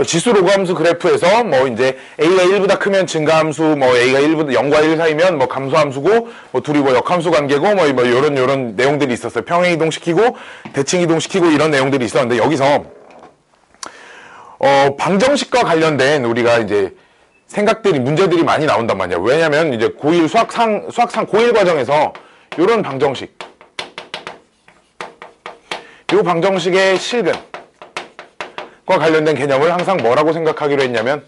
지수 로그함수 그래프에서 뭐 이제 A가 1보다 크면 증가함수, 뭐 A가 0과 1 사이면 뭐 감소함수고, 뭐 둘이 뭐 역함수 관계고, 뭐 요런 내용들이 있었어요. 평행 이동시키고, 대칭 이동시키고 이런 내용들이 있었는데, 여기서, 방정식과 관련된 우리가 이제 문제들이 많이 나온단 말이야. 왜냐면 이제 고1 수학상 고1 과정에서 요런 방정식, 요 방정식의 실근, 과 관련된 개념을 항상 뭐라고 생각하기로 했냐면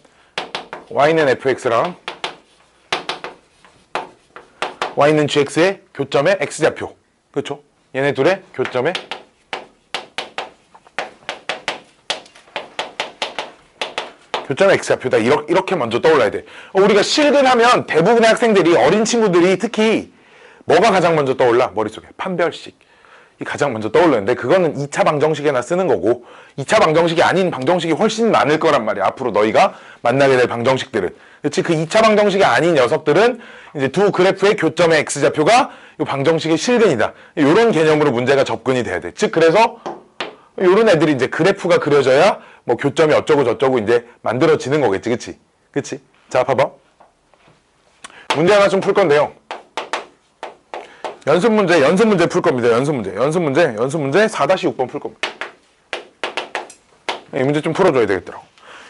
y는 fx랑 y는 gx의 교점의 x좌표, 그렇죠? 얘네 둘의 교점의 x좌표다. 이렇게 먼저 떠올라야 돼. 우리가 실근하면 대부분의 학생들이, 어린 친구들이 특히 뭐가 가장 먼저 떠올라? 머릿속에 판별식 이 가장 먼저 떠올르는데, 그거는 2차 방정식에나 쓰는 거고, 2차 방정식이 아닌 방정식이 훨씬 많을 거란 말이야. 앞으로 너희가 만나게 될 방정식들은. 그렇지? 그 2차 방정식이 아닌 녀석들은 이제 두 그래프의 교점의 x좌표가 이 방정식의 실근이다. 이런 개념으로 문제가 접근이 돼야 돼. 즉, 그래서 이런 애들이 이제 그래프가 그려져야 뭐 교점이 어쩌고 저쩌고 이제 만들어지는 거겠지. 그치? 그치? 자, 봐봐. 문제 하나 좀 풀 건데요. 연습 문제 풀 겁니다. 연습 문제 4-6번 풀 겁니다. 이 문제 좀 풀어줘야 되겠더라고.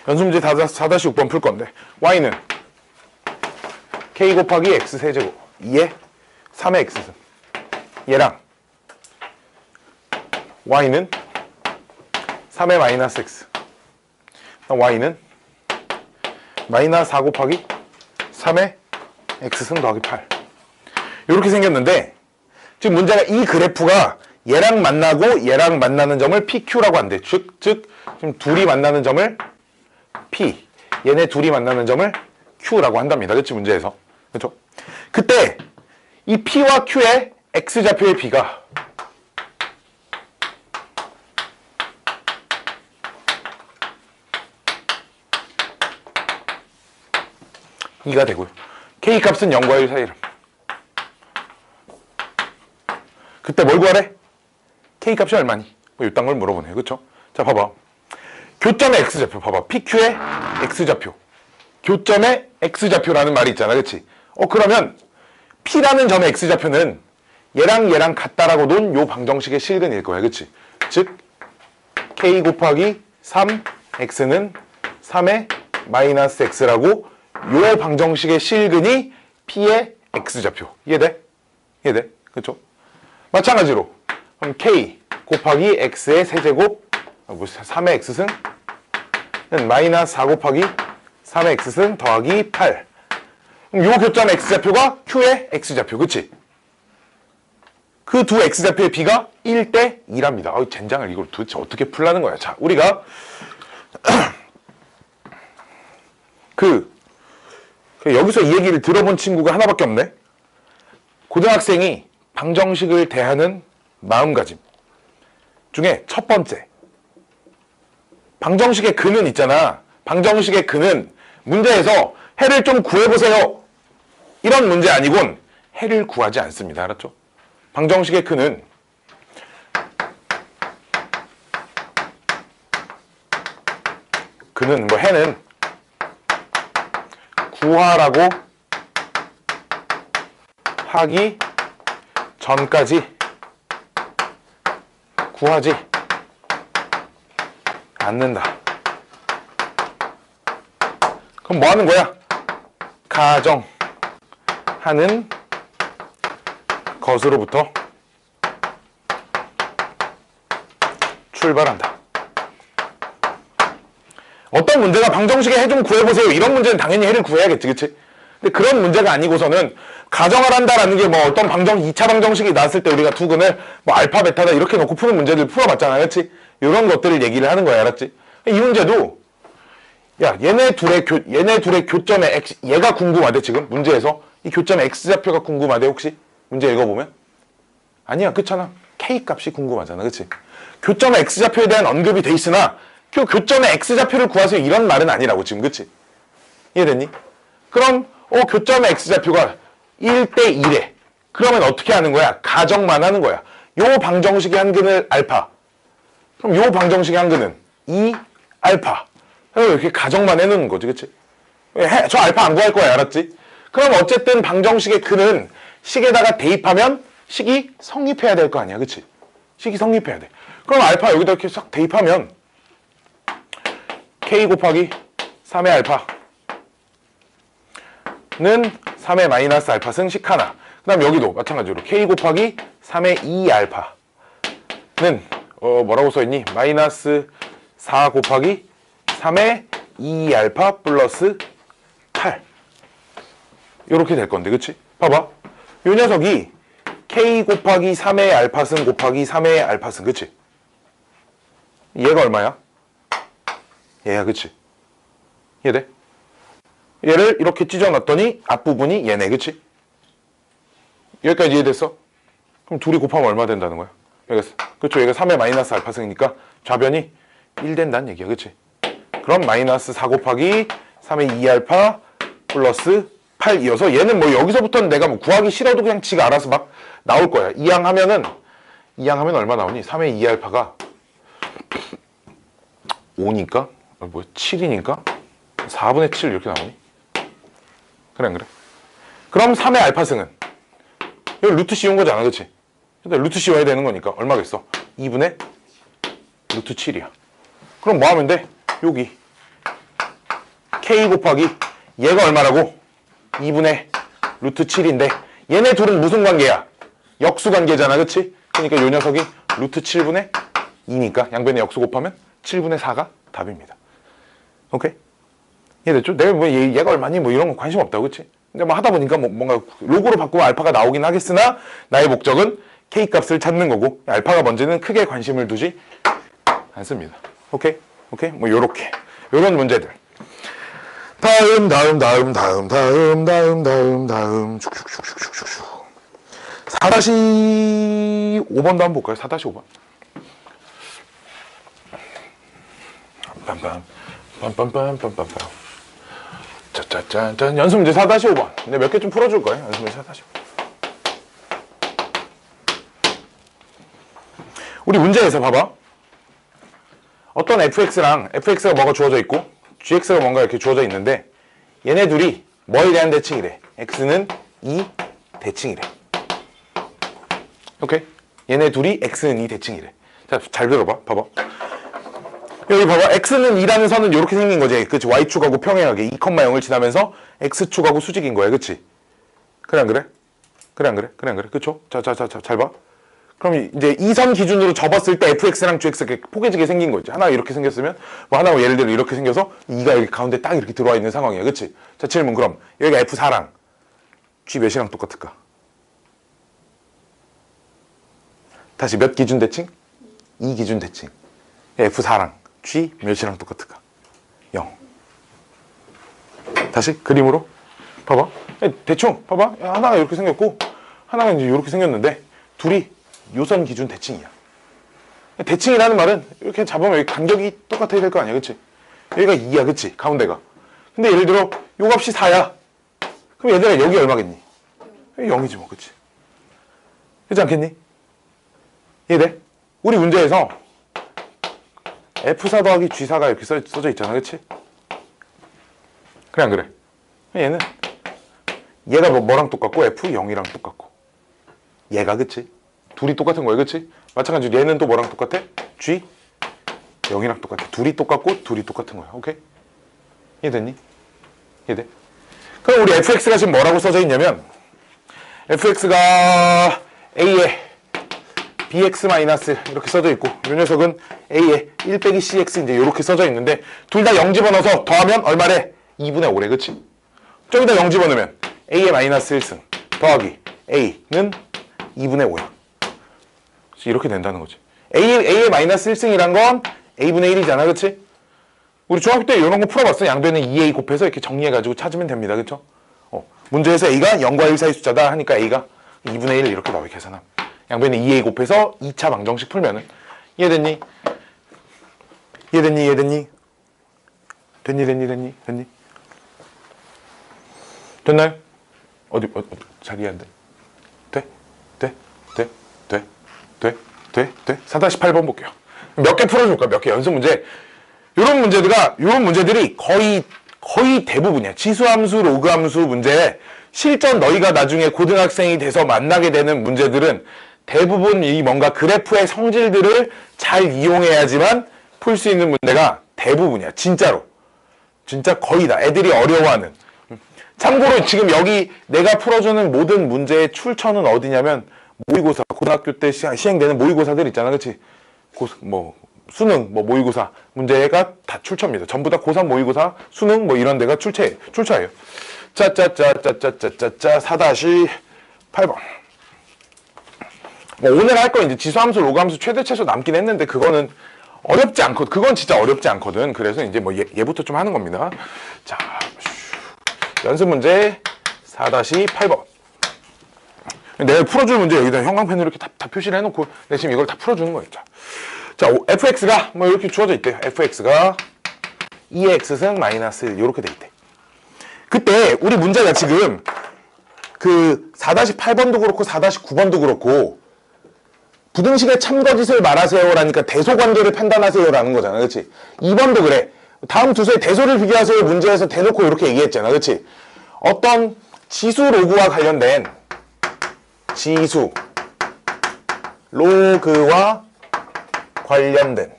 연습 문제 4-6번 풀 건데, y는 k 곱하기 x 세제곱 2에 3의 x승, 얘랑 y는 3의 마이너스 x, y는 마이너스 4 곱하기 3의 x승 더하기 8. 이렇게 생겼는데, 지금 문제가 이 그래프가 얘랑 만나고 얘랑 만나는 점을 PQ라고 한대. 즉 지금 둘이 만나는 점을 P, 얘네 둘이 만나는 점을 Q라고 한답니다. 그치? 문제에서. 그쵸? 그때 이 P와 Q의 X좌표의 B가 이가 되고요. K 값은 0과 1 사이라. 그때 뭘 구하래? K 값이 얼마니? 뭐 이딴 걸 물어보네요. 그쵸? 자, 봐봐. 교점의 X좌표. 봐봐. PQ의 X좌표. 교점의 X좌표라는 말이 있잖아. 그치? 그러면 P라는 점의 X좌표는 얘랑 같다라고 놓은 요 방정식의 실근일 거야. 그치? 즉, K 곱하기 3, X는 3의 마이너스 X라고 요 방정식의 실근이 P의 X좌표. 이해돼? 이해돼? 그쵸? 마찬가지로 그럼 K 곱하기 X의 세제곱 3의 X승 는 마이너스 4 곱하기 3의 X승 더하기 8. 그럼 요 교점 X좌표가 Q의 X좌표. 그치? 그 두 X좌표의 B가 1대 2랍니다. 젠장을 이걸 도대체 어떻게 풀라는 거야. 자, 우리가 여기서 이 얘기를 들어본 친구가 하나밖에 없네. 고등학생이 방정식을 대하는 마음가짐 중에 첫 번째, 방정식의 근은 있잖아. 방정식의 근은 문제에서 해를 좀 구해보세요, 이런 문제 아니곤 해를 구하지 않습니다. 알았죠? 방정식의 근은 뭐 해는 구하라고 하기 전까지 구하지 않는다. 그럼 뭐 하는 거야? 가정하는 것으로부터 출발한다. 어떤 문제가 방정식의 해 좀 구해보세요, 이런 문제는 당연히 해를 구해야겠지. 그치? 근데 그런 문제가 아니고서는 가정을 한다라는 게 뭐 어떤 2차 방정식이 나왔을 때 우리가 두 근을 뭐 알파, 베타다 이렇게 놓고 푸는 문제들 풀어봤잖아. 그치? 이런 것들을 얘기를 하는 거야. 알았지? 이 문제도, 야, 얘네 둘의 교점의 X, 얘가 궁금하대, 지금 문제에서. 이 교점의 X좌표가 궁금하대, 혹시? 문제 읽어보면? 아니야, 그렇잖아. K 값이 궁금하잖아. 그치? 교점의 X좌표에 대한 언급이 돼 있으나, 그 교점의 X좌표를 구하세요, 이런 말은 아니라고, 지금. 그치? 이해됐니? 그럼, 교점의 X좌표가 1대 1에. 그러면 어떻게 하는 거야? 가정만 하는 거야. 요 방정식의 한 근을 알파. 그럼 요 방정식의 한 근은 2알파. 이렇게 가정만 해놓는 거지, 그치? 저 알파 안 구할 거야, 알았지? 그럼 어쨌든 방정식의 근은 식에다가 대입하면 식이 성립해야 될 거 아니야, 그치? 식이 성립해야 돼. 그럼 알파 여기다 이렇게 싹 대입하면 k 곱하기 3의 알파는 3의 마이너스 알파 승식 하나. 그 다음 여기도 마찬가지로 k 곱하기 3의 2 알파는 뭐라고 써있니? 마이너스 4 곱하기 3의 2 알파 플러스 8 이렇게 될 건데, 그치? 봐봐, 요 녀석이 k 곱하기 3의 알파승 곱하기 3의 알파승, 그치? 얘가 얼마야? 얘야, 그치? 이해돼? 얘를 이렇게 찢어놨더니 앞부분이 얘네, 그치? 여기까지 이해됐어? 그럼 둘이 곱하면 얼마 된다는 거야? 그렇죠? 얘가 3의 마이너스 알파승이니까 좌변이 1 된다는 얘기야, 그치? 그럼 마이너스 4 곱하기 3의 2알파 플러스 8 이어서 얘는 뭐 여기서부터는 내가 뭐 구하기 싫어도 그냥 지가 알아서 막 나올 거야. 이항하면 얼마 나오니? 3의 2알파가 5니까? 뭐 7이니까? 4분의 7 이렇게 나오니? 그래, 안 그래? 그럼 3의 알파승은 여기 루트 씌운 거잖아, 그치? 근데 루트 씌워야 되는 거니까 얼마겠어? 2분의 루트 7이야. 그럼 뭐 하면 돼? 여기 k 곱하기 얘가 얼마라고? 2분의 루트 7인데 얘네 둘은 무슨 관계야? 역수 관계잖아, 그치? 그러니까 요 녀석이 루트 7분의 2니까 양변에 역수 곱하면 7분의 4가 답입니다. 오케이? 이해됐죠? 내가 뭐 얘가 얼마니 뭐 이런 거 관심 없다고, 그치? 근데 뭐 하다 보니까 뭐 뭔가 로고로 바꾸면 알파가 나오긴 하겠으나 나의 목적은 k 값을 찾는 거고 알파가 뭔지는 크게 관심을 두지 않습니다. 오케이? 오케이? 뭐 요렇게 요런 문제들. 다음 쭉쭉쭉쭉쭉 4-5번도 한번 볼까요? 4-5번 빰빰빰빰빰빰빰빰 짜짜짠짠 연습 문제 4-5번 근데 몇 개 좀 풀어줄 거예요. 연습 문제 4-5번. 우리 문제에서 봐봐. 어떤 fx랑 fx가 뭐가 주어져 있고 gx가 뭔가 이렇게 주어져 있는데 얘네 둘이 뭐에 대한 대칭이래? x는 2 대칭이래. 오케이? 얘네 둘이 x는 2 대칭이래. 자, 잘 들어봐. 봐봐. 여기 봐봐. x는 2라는 선은 이렇게 생긴 거지. 그치? y축하고 평행하게 2,0을 지나면서 x축하고 수직인 거야. 그치? 그래 안 그래? 그래 안 그래? 그래 안 그래? 그쵸? 자, 잘 봐. 그럼 이제 이 선 기준으로 접었을 때 fx랑 gx가 이렇게 포개지게 생긴 거 있지. 하나가 이렇게 생겼으면 뭐 하나가 예를 들어 이렇게 생겨서 2가 여기 가운데 딱 이렇게 들어와 있는 상황이야. 그치? 자, 질문 그럼 여기가 f4랑 g 몇이랑 똑같을까? 다시 몇 기준 대칭? 2 기준 대칭. f4랑 g 몇이랑 똑같을까? 0. 다시 그림으로 봐봐. 대충 봐봐. 하나가 이렇게 생겼고 하나가 이제 이렇게 생겼는데 둘이 요선 기준 대칭이야. 대칭이라는 말은 이렇게 잡으면 여기 간격이 똑같아야 될 거 아니야, 그치? 여기가 2야, 그치? 가운데가. 근데 예를 들어 요 값이 4야. 그럼 얘들아 여기 얼마겠니? 0이지 뭐, 그치? 그렇지 않겠니? 이해돼? 우리 문제에서 F4 더하기 G4가 이렇게 써져 있잖아, 그치? 그래 안 그래? 얘는 얘가 뭐랑 똑같고 F0이랑 똑같고 얘가, 그치? 둘이 똑같은 거야, 그치? 마찬가지로 얘는 또 뭐랑 똑같아? G 0이랑 똑같아. 둘이 똑같고 둘이 똑같은 거야. 오케이? 이해됐니? 이해돼? 그럼 우리 fx가 지금 뭐라고 써져 있냐면 fx가 a에 bx 마이너스 이렇게 써져 있고 이 녀석은 a에 1 빼기 cx 이제 이렇게 써져 있는데 둘 다 0 집어넣어서 더하면 얼마래? 2분의 5래, 그치? 저기다 0 집어넣으면 a의 마이너스 1승 더하기 a는 2분의 5야. 이렇게 된다는 거지. a의 마이너스 1승이란 건 a분의 1이잖아, 그치? 우리 중학교 때 이런 거 풀어봤어. 양변에 2a 곱해서 이렇게 정리해가지고 찾으면 됩니다, 그쵸? 문제에서 a가 0과 1 사이 숫자다 하니까 a가 2분의 1 이렇게 나오게 계산함. 양변에 2a 곱해서 2차 방정식 풀면은 이해됐니? 이해됐니? 이해됐니? 됐니? 됐나요? 어디 잘 이해 안 돼? 돼? 4-8번 볼게요. 몇 개 풀어줄까? 몇 개 연습 문제. 요런 문제들이 거의 대부분이야. 지수함수, 로그함수 문제에 실전 너희가 나중에 고등학생이 돼서 만나게 되는 문제들은 대부분 이 뭔가 그래프의 성질들을 잘 이용해야지만 풀 수 있는 문제가 대부분이야. 진짜로. 진짜 거의 다. 애들이 어려워하는. 참고로 지금 여기 내가 풀어주는 모든 문제의 출처는 어디냐면 모의고사, 고등학교 때 시행되는 모의고사들 있잖아. 그치? 수능, 모의고사 문제가 다 출처입니다. 전부 다 고3 모의고사, 수능 이런 데가 출처예요. 짜짜짜짜짜짜짜 4-8번. 오늘 할 거 이제 지수함수, 로그함수 최대 최소 남긴 했는데 그거는 어렵지 않거든. 그건 진짜 어렵지 않거든. 그래서 이제 얘부터 좀 하는 겁니다. 자, 연습 문제 4-8번. 내가 풀어줄 문제 여기다 형광펜으로 이렇게 다 표시를 해놓고 내가 지금 이걸 다 풀어주는 거예요. 자, fx가 이렇게 주어져 있대요. fx가 2x승 마이너스 1 이렇게 돼 있대. 그때 우리 문제가 지금 그 4-8번도 그렇고 4-9번도 그렇고 부등식의 참거짓을 말하세요라니까 대소관계를 판단하세요라는 거잖아. 그렇지? 2번도 그래. 다음 두수의 대소를 비교하세요 문제에서 대놓고 이렇게 얘기했잖아. 그렇지? 어떤 지수 로그와 관련된 지수 로그와 관련된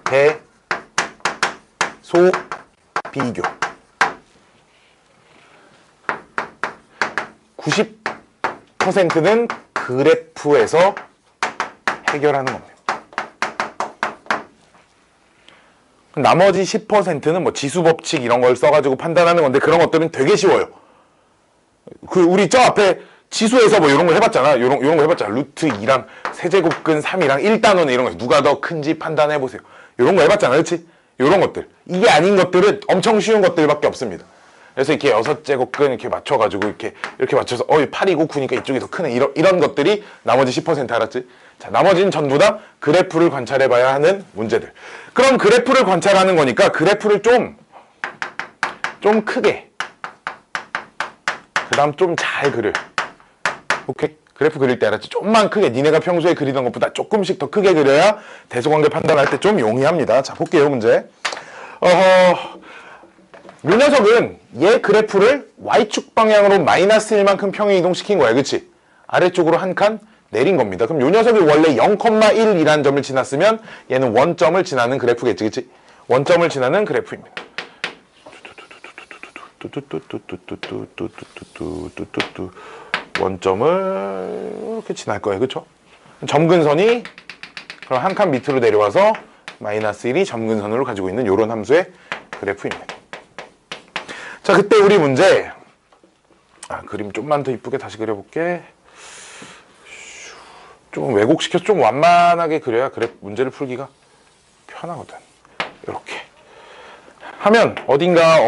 대소 비교 90%는 그래프에서 해결하는 겁니다. 나머지 10%는 지수 법칙 이런 걸 써가지고 판단하는 건데 그런 것들은 되게 쉬워요. 우리 저 앞에 지수에서 이런 거 해봤잖아. 이런 거 해봤잖아. 루트 2랑 세제곱근 3이랑 1단원 이런 거 누가 더 큰지 판단해보세요. 이런 거 해봤잖아. 그렇지? 이런 것들. 이게 아닌 것들은 엄청 쉬운 것들밖에 없습니다. 그래서 이렇게 6제곱근 이렇게 맞춰가지고 이렇게 맞춰서 8이고 9니까 이쪽이 더 크네. 이런 것들이 나머지 10% 알았지? 자, 나머지는 전부 다 그래프를 관찰해봐야 하는 문제들. 그럼 그래프를 관찰하는 거니까 그래프를 좀 크게 그 다음 좀 잘 그려. 오케이? 그래프 그릴 때 알았지? 좀만 크게 니네가 평소에 그리던 것보다 조금씩 더 크게 그려야 대소관계 판단할 때 좀 용이합니다. 자, 볼게요 문제. 이 녀석은 얘 그래프를 y축 방향으로 마이너스 1만큼 평행 이동시킨 거야. 그치? 아래쪽으로 한 칸 내린 겁니다. 그럼 이 녀석이 원래 0,1이라는 점을 지났으면 얘는 원점을 지나는 그래프겠지. 그치? 원점을 지나는 그래프입니다. 원점을 이렇게 지날 거예요. 그쵸? 점근선이 그럼 한 칸 밑으로 내려와서 마이너스 1이 점근선으로 가지고 있는 이런 함수의 그래프입니다. 자, 그때 우리 문제 그림 좀만 더 이쁘게 다시 그려볼게. 좀 왜곡시켜서 좀 완만하게 그려야 문제를 풀기가 편하거든. 이렇게 하면 어딘가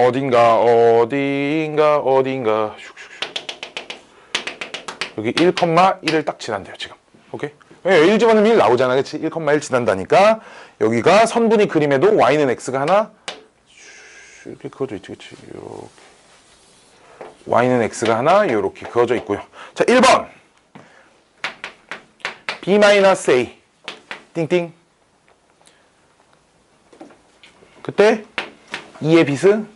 여기 1,1을 딱 지난대요 지금. 오케이? 1 집어넣으면 1 나오잖아. 그치? 1,1 지난다니까 여기가 선분위 그림에도 y는 x가 하나 이렇게 그어져 있지. 그치? 이렇게 y는 x가 하나 이렇게 그어져 있고요. 자, 1번 b-a 띵띵. 그때 2의 b승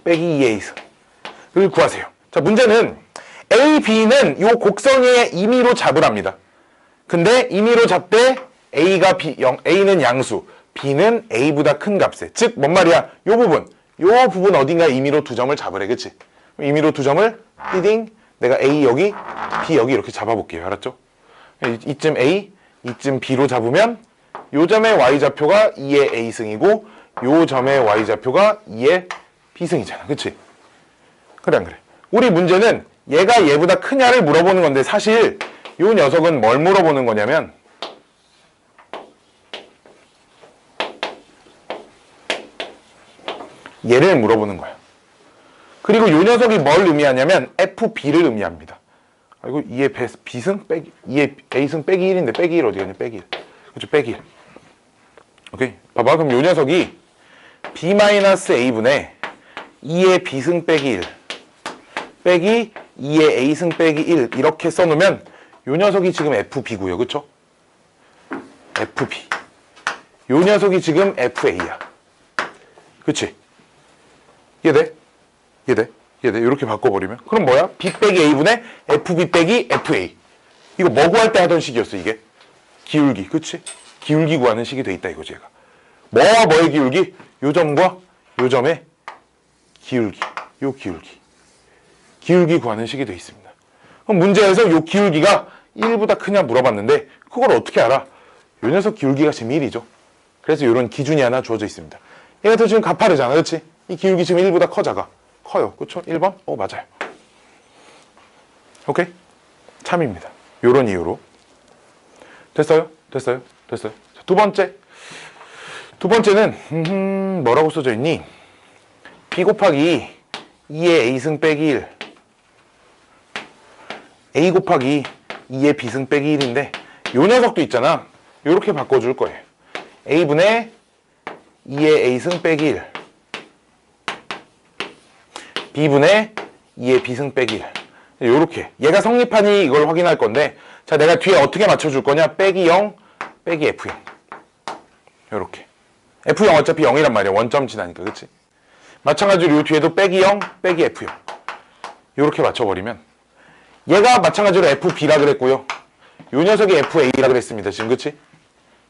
빼기 2의 a승을 구하세요. 자, 문제는 a, b는 요 곡선의 임의로 잡으랍니다. 근데 임의로 잡되 a가 a는 양수, b는 a보다 큰 값에, 즉 뭔 말이야? 요 부분 어딘가 임의로 두 점을 잡으래. 그치? 임의로 두 점을 띠딩 내가 a 여기 b 여기 이렇게 잡아볼게요. 알았죠? 이쯤 a, 이쯤 b로 잡으면 요 점의 y좌표가 2의 a승이고 요 점의 y좌표가 2의 b승이잖아. 그치? 그래 안 그래? 우리 문제는 얘가 얘보다 크냐를 물어보는 건데 사실 요 녀석은 뭘 물어보는 거냐면 얘를 물어보는 거야. 그리고 요 녀석이 뭘 의미하냐면 FB를 의미합니다. 그리고 2의 B승 빼기 2의 A승 빼기 1인데 빼기 1 어디 갔냐? 빼기 1. 그렇죠? 빼기 1. 오케이? 봐봐. 그럼 요 녀석이 B-A분의 2의 B승 빼기 1 빼기 2의 A승 빼기 1 이렇게 써놓으면 요 녀석이 지금 FB고요. 그쵸? FB. 요 녀석이 지금 FA야. 그치? 이해돼? 이해돼? 이해돼? 이렇게 바꿔버리면 그럼 뭐야? B 빼기 A분의 FB 빼기 FA. 이거 뭐 구할 때 하던 식이었어 이게? 기울기. 그치? 기울기 구하는 식이 돼 있다 이거지 얘가. 뭐와 뭐의 기울기? 요 점과 요 점의 기울기. 요 기울기. 기울기 구하는 식이 돼 있습니다. 그럼 문제에서 요 기울기가 1보다 크냐 물어봤는데 그걸 어떻게 알아? 요 녀석 기울기가 지금 1이죠. 그래서 이런 기준이 하나 주어져 있습니다. 얘가 더 지금 가파르잖아. 그렇지? 이 기울기 지금 1보다 커 작아? 커요. 그렇죠? 1번? 맞아요. 오케이? 참입니다. 요런 이유로. 됐어요? 됐어요? 됐어요? 자, 두 번째. 두 번째는 뭐라고 써져 있니? B 곱하기 2의 A승 빼기 1 A 곱하기 2의 B승 빼기 1인데 요 녀석도 있잖아. 요렇게 바꿔줄 거예요. A분의 2의 A승 빼기 1 B분의 2의 B승 빼기 1 요렇게 얘가 성립하니 이걸 확인할 건데 자 내가 뒤에 어떻게 맞춰줄 거냐 빼기 0 빼기 F0 요렇게 F0 어차피 0이란 말이야. 원점 지나니까 그치? 마찬가지로 요 뒤에도 빼기 0 빼기 F0 요렇게 맞춰버리면 얘가 마찬가지로 FB라 그랬고요. 요 녀석이 FA라 그랬습니다. 지금 그치?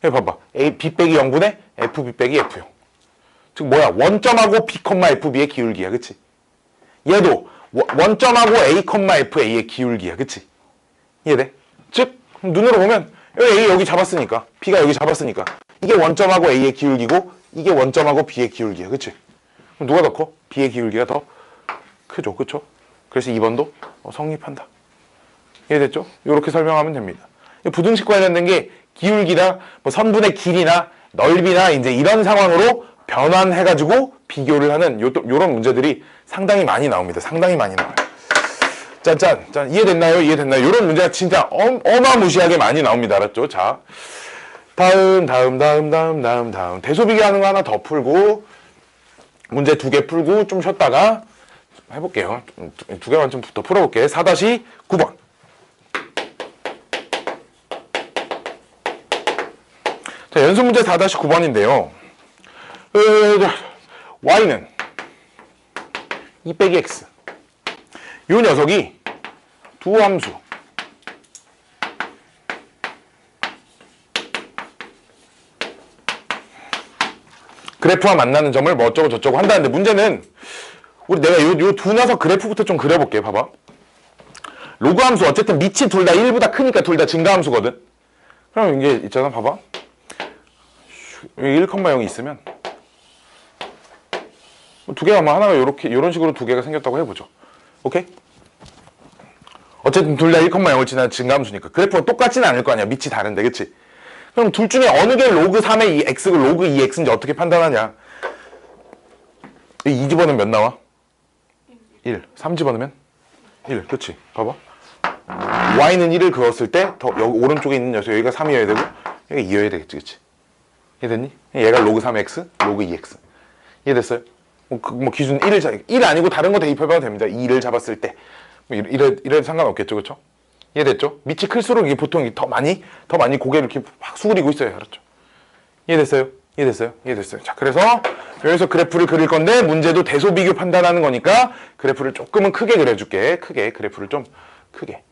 여기 봐봐. B 빼기 0분의 FB 빼기 F0 즉 뭐야? 원점하고 B, FB의 기울기야. 그치? 얘도 원점하고 A, FA의 기울기야. 그치? 이해돼? 즉 눈으로 보면 A 여기 잡았으니까 B가 여기 잡았으니까 이게 원점하고 A의 기울기고 이게 원점하고 B의 기울기야. 그치? 그럼 누가 더 커? B의 기울기가 더 크죠. 그쵸? 그래서 2번도 성립한다. 이해됐죠? 이렇게 설명하면 됩니다. 부등식 관련된 게 기울기나 뭐 선분의 길이나 넓이나 이제 이런 상황으로 변환해가지고 비교를 하는 요런 문제들이 상당히 많이 나옵니다. 상당히 많이 나와요. 짠짠 짠 이해됐나요? 이해됐나요? 요런 문제가 진짜 어마무시하게 많이 나옵니다. 알았죠? 자 다음 대소비교 하는 거 하나 더 풀고 문제 2개 풀고 좀 쉬었다가 해볼게요. 2개만 좀 더 풀어볼게요. 4-9번 자, 연습 문제 4-9번인데요. y는 2 빼기 x. 요 녀석이 두 함수. 그래프와 만나는 점을 뭐 어쩌고 저쩌고 한다는데 문제는 우리 내가 요 두 녀석 그래프부터 좀 그려볼게. 봐봐. 로그 함수 어쨌든 밑이 둘 다 1보다 크니까 둘 다 증가 함수거든. 그럼 이게 있잖아. 봐봐. 1,0이 있으면 두 개가 뭐 하나가 이런 식으로 두 개가 생겼다고 해보죠. 오케이? 어쨌든 둘 다 1,0을 지나는 증가함수니까 그래프가 똑같지는 않을 거 아니야. 밑이 다른데, 그치? 그럼 둘 중에 어느 게 로그 3의 2x고 로그 2x인지 어떻게 판단하냐? 2 집어넣으면 몇 나와? 1. 3 집어넣으면 1. 그치? 봐봐. y는 1을 그었을 때 더 여기 오른쪽에 있는 녀석 여기가 3이어야 되고 여기가 2여야 되겠지, 그치? 이해됐니? 얘가 로그 3x, 로그 2x. 이해됐어요? 뭐 기준 1 아니고 다른 거 대입해봐도 됩니다. 2를 잡았을 때. 뭐 이래도 상관없겠죠, 그쵸? 이해됐죠? 밑이 클수록 이게 보통 더 많이 고개를 이렇게 확 수그리고 있어요. 알았죠? 이해됐어요? 이해됐어요? 이해됐어요? 자, 그래서 여기서 그래프를 그릴 건데 문제도 대소비교 판단하는 거니까 그래프를 조금은 크게 그려줄게. 크게, 그래프를 좀 크게.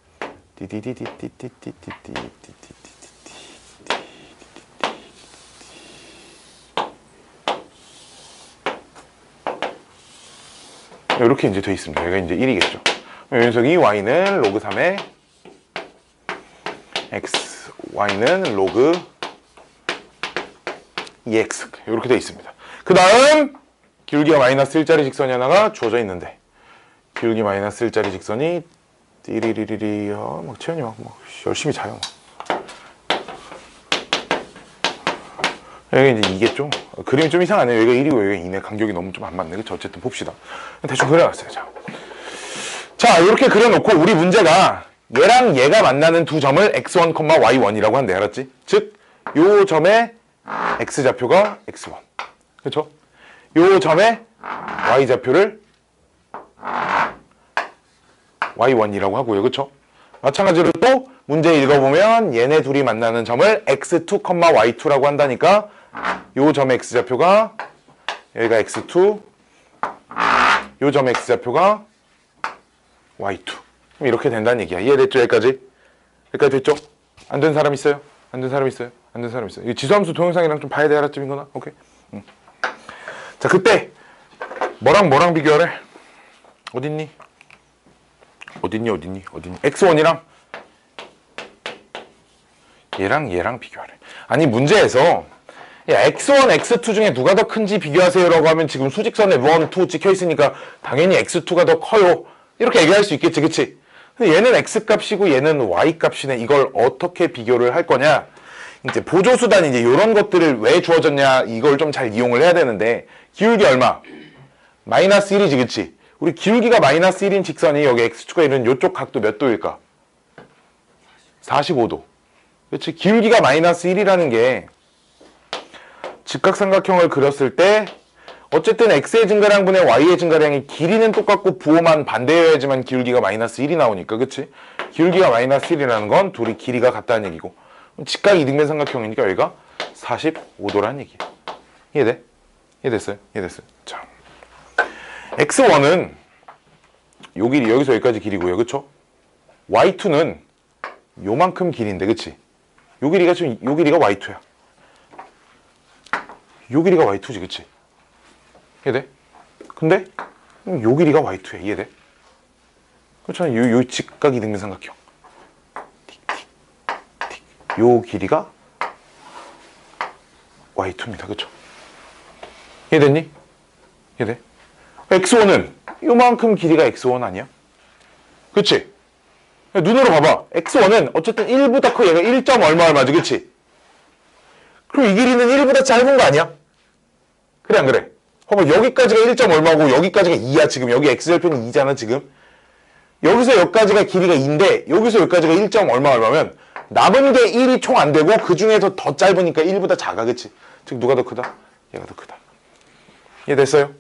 이렇게 이제 돼 있습니다. 여기가 이제 1이겠죠. 이 녀석이 y는 로그 3의 x, y는 로그 2x 이렇게 돼 있습니다. 그 다음 기울기가 마이너스 1짜리 직선이 하나가 주어져 있는데 기울기 마이너스 1짜리 직선이 띠리리리리 막 채연이 막 열심히 자요. 여기 이제 이겠죠? 그림이 좀 이상하네요. 여기가 1이고 여기가 2네. 간격이 너무 좀 안 맞네. 그쵸? 어쨌든 봅시다. 대충 그려놨어요. 자, 이렇게 그려놓고 우리 문제가 얘랑 얘가 만나는 두 점을 x1, y1이라고 한대. 알았지? 즉, 요 점의 x좌표가 x1. 그쵸? 요 점의 y좌표를 y1이라고 하고요. 그쵸? 마찬가지로 또 문제 읽어보면 얘네 둘이 만나는 점을 x2, y2라고 한다니까 요 점의 x좌표가 여기가 x2, 요 점의 x좌표가 y2. 이렇게 된다는 얘기야. 이해됐죠? 여기까지? 여기까지 됐죠? 안 된 사람 있어요? 안 된 사람 있어요? 안 된 사람 있어요? 이 지수함수 동영상이랑 좀 봐야 돼. 알았지, 민건아? 오케이. 자, 그때 뭐랑 비교하래? 어딨니? x1이랑 얘랑 비교하래. 아니, 문제에서 야, x1, x2 중에 누가 더 큰지 비교하세요라고 하면 지금 수직선에 1, 2 찍혀 있으니까 당연히 x2가 더 커요. 이렇게 얘기할 수 있겠지, 그치? 근데 얘는 x값이고 얘는 y값이네. 이걸 어떻게 비교를 할 거냐? 이제 보조수단 이제 이런 것들을 왜 주어졌냐? 이걸 좀 잘 이용을 해야 되는데 기울기 얼마? 마이너스 1이지, 그치? 우리 기울기가 마이너스 1인 직선이 여기 x축과 이런 요쪽 각도 몇 도일까? 45도. 그치? 기울기가 마이너스 1이라는 게 직각삼각형을 그렸을 때 어쨌든 x의 증가량분의 y의 증가량이 길이는 똑같고 부호만 반대여야지만 기울기가 마이너스 1이 나오니까, 그치? 기울기가 마이너스 1이라는 건 둘이 길이가 같다는 얘기고 직각 이등변 삼각형이니까 여기가 45도라는 얘기야. 이해돼? 이해됐어요? 자, x1은 요 길이 여기서 여기까지 길이고요, 그쵸? y2는 요만큼 길이인데, 그치? 요 길이가 지금 요 길이가 y2야. 요 길이가 y2지, 그치? 이해돼? 근데 요 길이가 y2야. 이해돼? 그렇잖아. 요 직각 이등변 삼각형. 요 길이가 y2입니다. 그쵸? 이해됐니? 이해돼? x1은 요만큼 길이가 x1 아니야? 그치? 눈으로 봐봐. x1은 어쨌든 1보다 커. 얘가 1. 얼마지, 그치? 그럼 이 길이는 1보다 짧은 거 아니야? 그래, 안 그래? 봐봐, 여기까지가 1. 얼마고 여기까지가 2야. 지금 여기 x절편이 2잖아. 지금 여기서 여기까지가 길이가 2인데 여기서 여기까지가 1. 얼마면 남은 게 1이 총 안 되고 그 중에서 더 짧으니까 1보다 작아, 그치? 즉 누가 더 크다? 얘가 더 크다. 이해됐어요?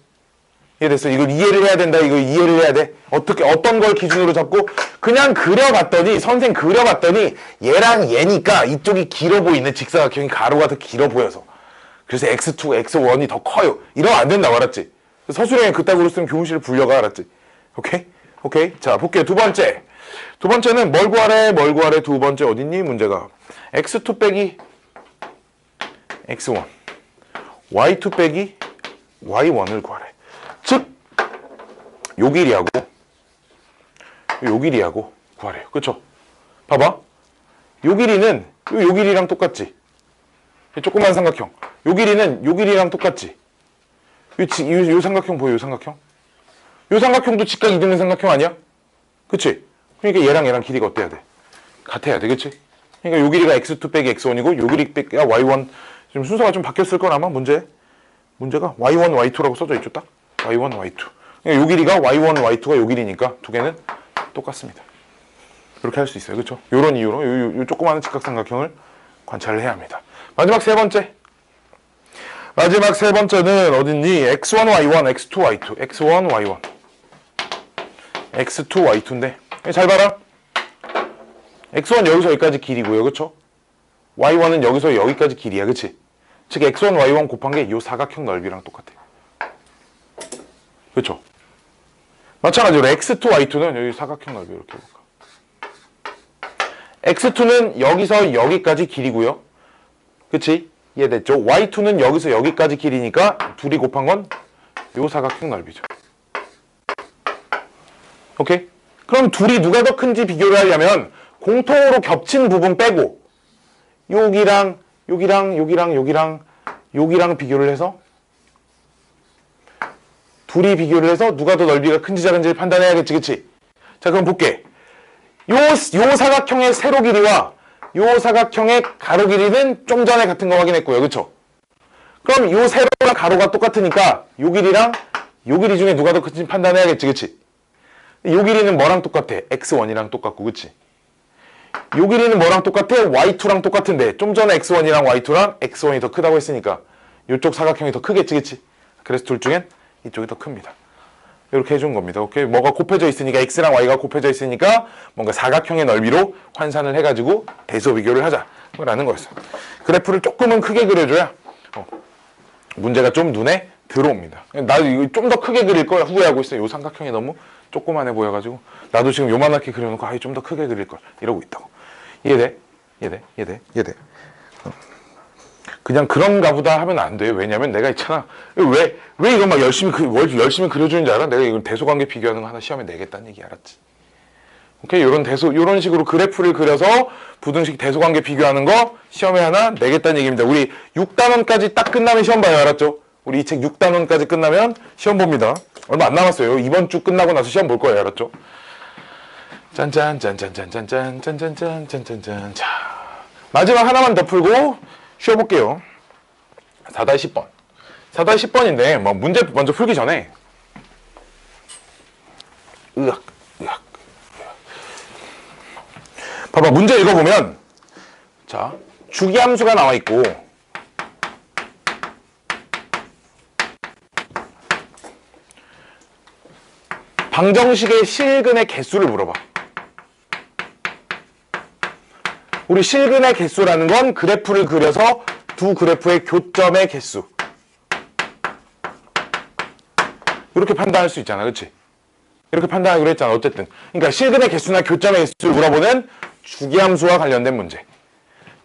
이해됐어? 이걸 이해를 해야 된다. 이거 이해를 해야 돼. 어떻게, 어떤 걸 기준으로 잡고 그냥 그려봤더니, 선생 그려봤더니 얘랑 얘니까 이쪽이 길어 보이는 직사각형이 가로가 더 길어 보여서 그래서 x2, x1이 더 커요. 이러면 안 된다고, 알았지? 서술형에 그따구로 쓰면 교무실을 불려가, 알았지? 오케이? 오케이? 자, 볼게요. 두 번째는 뭘 구하래? 두 번째 어딨니? 문제가 x2 빼기 x1 y2 빼기 y1을 구하래. 즉, 요 길이하고 구하래요. 그쵸? 봐봐. 요 길이는 요 길이랑 똑같지? 조그만 삼각형. 요 길이는 요 길이랑 똑같지? 요 삼각형 보여, 요 삼각형? 요 삼각형도 직각 이등변 삼각형 아니야? 그치? 그러니까 얘랑 길이가 어때야 돼? 같아야 돼, 그치? 그러니까 요 길이가 x2 빼기 x1이고 요 길이 빼기 y1. 지금 순서가 좀 바뀌었을 건 아마 문제가 y1, y2라고 써져 있죠, 딱? y1, y2. 그러니까 요 길이가 y1, y2가 요 길이니까 두 개는 똑같습니다. 이렇게 할 수 있어요, 그쵸? 요런 이유로 요 조그마한 직각삼각형을 관찰을 해야 합니다. 마지막 세 번째는 어딨니? x1, y1, x2, y2. x1, y1. x2, y2인데 잘 봐라. x1 여기서 여기까지 길이고요, 그쵸? y1은 여기서 여기까지 길이야, 그치? 즉 x1, y1 곱한 게 요 사각형 넓이랑 똑같아. 그쵸? 마찬가지로 x2, y2는 여기 사각형 넓이 이렇게 볼까? x2는 여기서 여기까지 길이고요, 그치? 이해됐죠? y2는 여기서 여기까지 길이니까 둘이 곱한 건 요 사각형 넓이죠. 오케이? 그럼 둘이 누가 더 큰지 비교를 하려면 공통으로 겹친 부분 빼고 여기랑 비교를 해서 둘이 비교를 해서 누가 더 넓이가 큰지 작은지를 판단해야겠지, 그치? 자, 그럼 볼게. 요 사각형의 세로 길이와 요 사각형의 가로 길이는 좀 전에 같은 거 확인했고요, 그쵸? 그럼 요 세로랑 가로가 똑같으니까 요 길이랑 요 길이 중에 누가 더 큰지 판단해야겠지, 그치? 요 길이는 뭐랑 똑같아? x1이랑 똑같고, 그치? 요 길이는 뭐랑 똑같아? y2랑 똑같은데 좀 전에 x1이랑 y2랑 x1이 더 크다고 했으니까 요쪽 사각형이 더 크겠지, 그치? 그래서 둘 중엔 이쪽이 더 큽니다. 이렇게 해준 겁니다. 오케이? 뭐가 곱해져 있으니까, x랑 y가 곱해져 있으니까 뭔가 사각형의 넓이로 환산을 해가지고 대소 비교를 하자 라는 거였어. 그래프를 조금은 크게 그려줘야 문제가 좀 눈에 들어옵니다. 나도 이거 좀 더 크게 그릴 걸 후회하고 있어요. 이 삼각형이 너무 조그만해 보여가지고 나도 지금 요만하게 그려놓고 아이 좀 더 크게 그릴 걸 이러고 있다고. 이해돼? 이해돼? 그냥 그런가 보다 하면 안 돼요. 왜냐면 내가 있잖아. 왜 이거 막 열심히 그려주는 줄 알아? 내가 이걸 대소관계 비교하는 거 하나 시험에 내겠다는 얘기 알았지? 오케이? 요런 식으로 그래프를 그려서 부등식 대소관계 비교하는 거 시험에 하나 내겠다는 얘기입니다. 우리 6단원까지 딱 끝나면 시험 봐요. 알았죠? 우리 이 책 6단원까지 끝나면 시험 봅니다. 얼마 안 남았어요. 이번 주 끝나고 나서 시험 볼 거예요. 알았죠? 짠짠짠짠짠짠짠짠짠짠짠짠. 자, 마지막 하나만 더 풀고 쉬어볼게요. 4-10번. 4-10번인데 뭐 문제 먼저 풀기 전에 으악. 봐봐, 문제 읽어보면 자, 주기함수가 나와 있고 방정식의 실근의 개수를 물어봐. 우리 실근의 개수라는 건 그래프를 그려서 두 그래프의 교점의 개수. 이렇게 판단할 수 있잖아. 그렇지? 이렇게 판단하기로 했잖아. 어쨌든. 그러니까 실근의 개수나 교점의 개수를 물어보는 주기함수와 관련된 문제.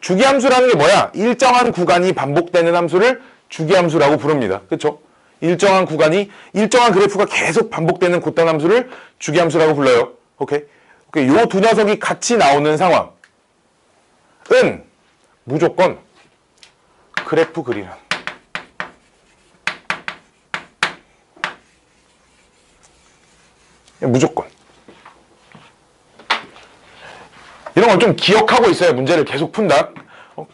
주기함수라는 게 뭐야? 일정한 구간이 반복되는 함수를 주기함수라고 부릅니다. 그렇죠? 일정한 그래프가 계속 반복되는 곧단 함수를 주기함수라고 불러요. 오케이? 요 두 녀석이 같이 나오는 상황은 무조건 그래프 그리는. 무조건. 이런 걸 좀 기억하고 있어야 문제를 계속 푼다.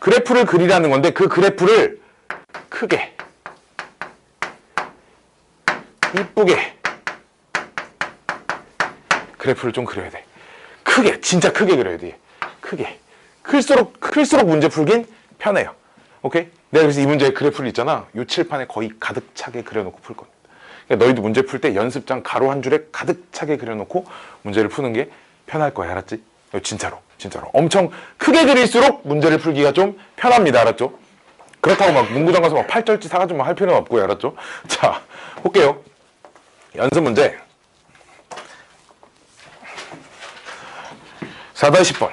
그래프를 그리라는 건데 그 그래프를 크게, 이쁘게 그래프를 좀 그려야 돼. 크게, 진짜 크게 그려야 돼. 크게. 클수록 문제 풀긴 편해요. 오케이? 내가 그래서 이 문제의 그래프를 있잖아. 요 칠판에 거의 가득 차게 그려놓고 풀 겁니다. 그러니까 너희도 문제 풀 때 연습장 가로 한 줄에 가득 차게 그려놓고 문제를 푸는 게 편할 거야. 알았지? 진짜로. 엄청 크게 그릴수록 문제를 풀기가 좀 편합니다. 알았죠? 그렇다고 막 문구장 가서 막 8절지 사가지고 할 필요는 없고요. 알았죠? 자, 볼게요. 연습 문제 4-10번.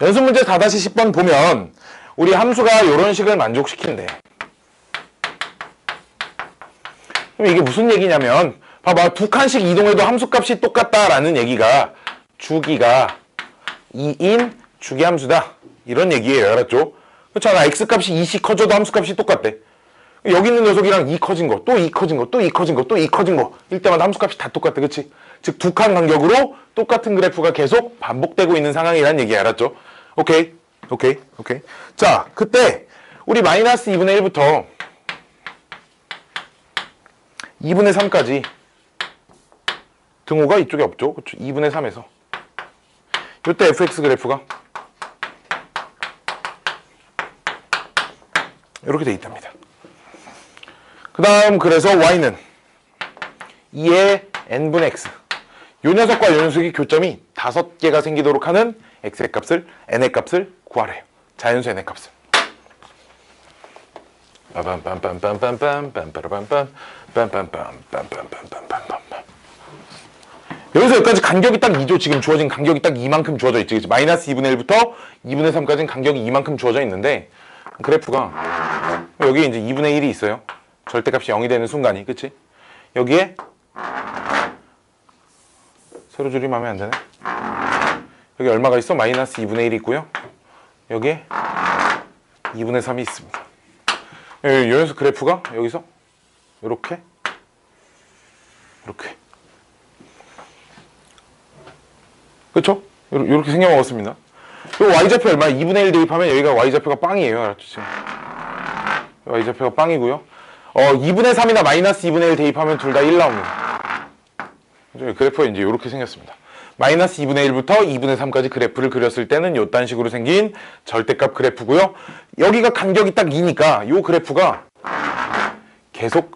연습 문제 4-10번 보면 우리 함수가 이런 식을 만족시킨대. 그럼 이게 무슨 얘기냐면 봐봐, 두 칸씩 이동해도 함수값이 똑같다라는 얘기가 주기가 2인 주기함수다 이런 얘기예요. 알았죠? 그렇잖아. x값이 2씩 커져도 함수값이 똑같대. 여기 있는 녀석이랑 2 커진 거, 또 2 커진 거, 또 2 커진 거, 또 2 커진 거 일 때마다 함수값이 다 똑같대. 그치? 즉 두 칸 간격으로 똑같은 그래프가 계속 반복되고 있는 상황이라는 얘기. 알았죠? 오케이. 자, 그때 우리 마이너스 2분의 1부터 2분의 3까지 등호가 이쪽에 없죠. 그렇죠? 2분의 3에서 이때 fx 그래프가 이렇게 돼 있답니다. 그 다음 그래서 y는 2의 n분의 x. 요 녀석과 요 녀석의 교점이 5개가 생기도록 하는 x의 값을, n의 값을 구하래요. 자연수 n의 값을. 여기서 여기까지 간격이 딱 2죠. 지금 주어진 간격이 딱 이만큼 주어져 있지. 그치? 마이너스 2분의 1부터 2분의 3까지는 간격이 이만큼 주어져 있는데 그래프가 여기 이제 2분의 1이 있어요. 절대값이 0이 되는 순간이. 그치? 여기에 세로줄이 마음에 안 드네. 여기 얼마가 있어? 마이너스 2분의 1이 있고요. 여기에 2분의 3이 있습니다. 여기서 그래프가 여기서 이렇게 그쵸? 이렇게 생겨먹었습니다. 요 y좌표 얼마야? 2분의 1 대입하면 여기가 y좌표가 빵이에요. 알았죠? 지금 y좌표가 빵이고요. 2분의 3이나 마이너스 2분의 1 대입하면 둘 다 1 나옵니다. 그래프가 이제 이렇게 생겼습니다. 마이너스 2분의 1부터 2분의 3까지 그래프를 그렸을 때는 요딴 식으로 생긴 절대값 그래프고요. 여기가 간격이 딱 2니까 요 그래프가 계속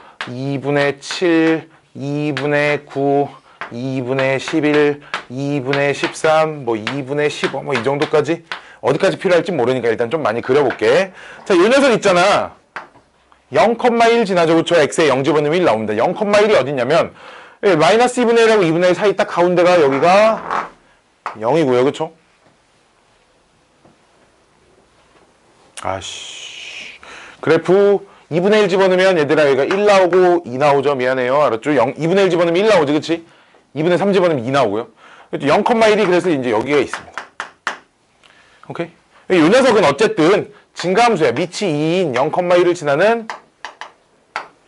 2분의 7, 2분의 9, 2분의 11, 2분의 13, 뭐 2분의 15, 뭐 이 정도까지 어디까지 필요할지 모르니까 일단 좀 많이 그려볼게. 자, 이 녀석 있잖아. 0,1 지나죠. 그쵸? x에 0 집어넣으면 1 나옵니다. 0,1이 어딨냐면 마이너스 2분의 1하고 2분의 1 사이 딱 가운데가 여기가 0이고요. 그쵸? 아씨. 그래프 2분의 1 집어넣으면 얘들아 여기가 1 나오고 2 나오죠. 미안해요. 알았죠? 2분의 1 집어넣으면 1 나오지. 그치? 2분의 3 집어넣으면 2 나오고요. 0,1이 그래서 이제 여기에 있습니다. 오케이? 이 녀석은 어쨌든 증가함수야. 밑이 2인 0,1을 지나는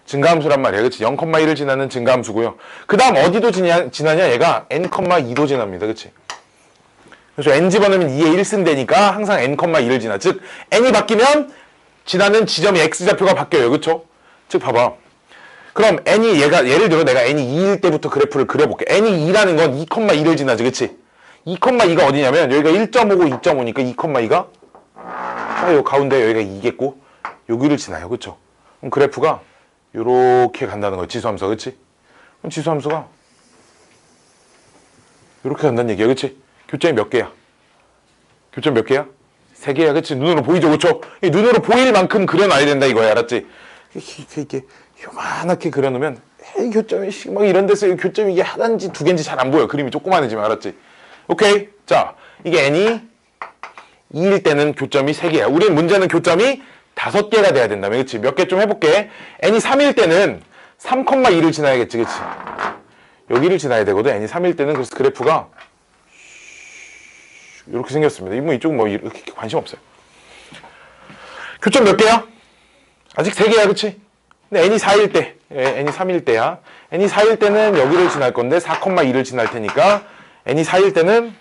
증가함수란 말이야. 그치? 0,1을 지나는 증가함수고요. 그 다음 어디도 지나냐? 얘가 n,2도 지납니다. 그치? 그래서 n 집어넣으면 2에 1 쓴다니까 항상 n,2를 지나. 즉 n이 바뀌면 지나는 지점이 x좌표가 바뀌어요. 그쵸? 즉 봐봐. 그럼 n이 예를 들어 내가 n이 2일 때부터 그래프를 그려볼게. n이 2라는 건 2,2를 지나지. 그치? 2,2가 어디냐면 여기가 1.5고 2.5니까 2,2가 요 가운데 여기가 2겠고 여기를 지나요. 그쵸? 그럼 그래프가 요렇게 간다는 거야. 지수함수가. 그치? 그럼 지수함수가 요렇게 간다는 얘기야. 그치? 교점이 몇 개야? 교점 몇 개야? 3개야. 그치? 눈으로 보이죠. 그쵸? 눈으로 보일 만큼 그려놔야 된다 이거야. 알았지? 이렇게 요만하게 그려놓으면 교점이 막 이런 데서 교점이 이게 하나인지 두 개인지 잘 안 보여. 그림이 조그만해지면. 알았지? 오케이? 자, 이게 n이 2일 때는 교점이 3개야. 우리는 문제는 교점이 5개가 돼야 된다며. 그치? 몇 개 좀 해볼게. n이 3일 때는 3,2를 지나야겠지. 그치? 여기를 지나야 되거든. n이 3일 때는. 그래서 그래프가 이렇게 생겼습니다. 이쪽은 뭐 이렇게 관심 없어요. 교점 몇 개야? 아직 3개야. 그치? 근데 n이 4일 때, n이 3일 때야. n이 4일 때는 여기를 지날 건데 4,2를 지날 테니까 n이 4일 때는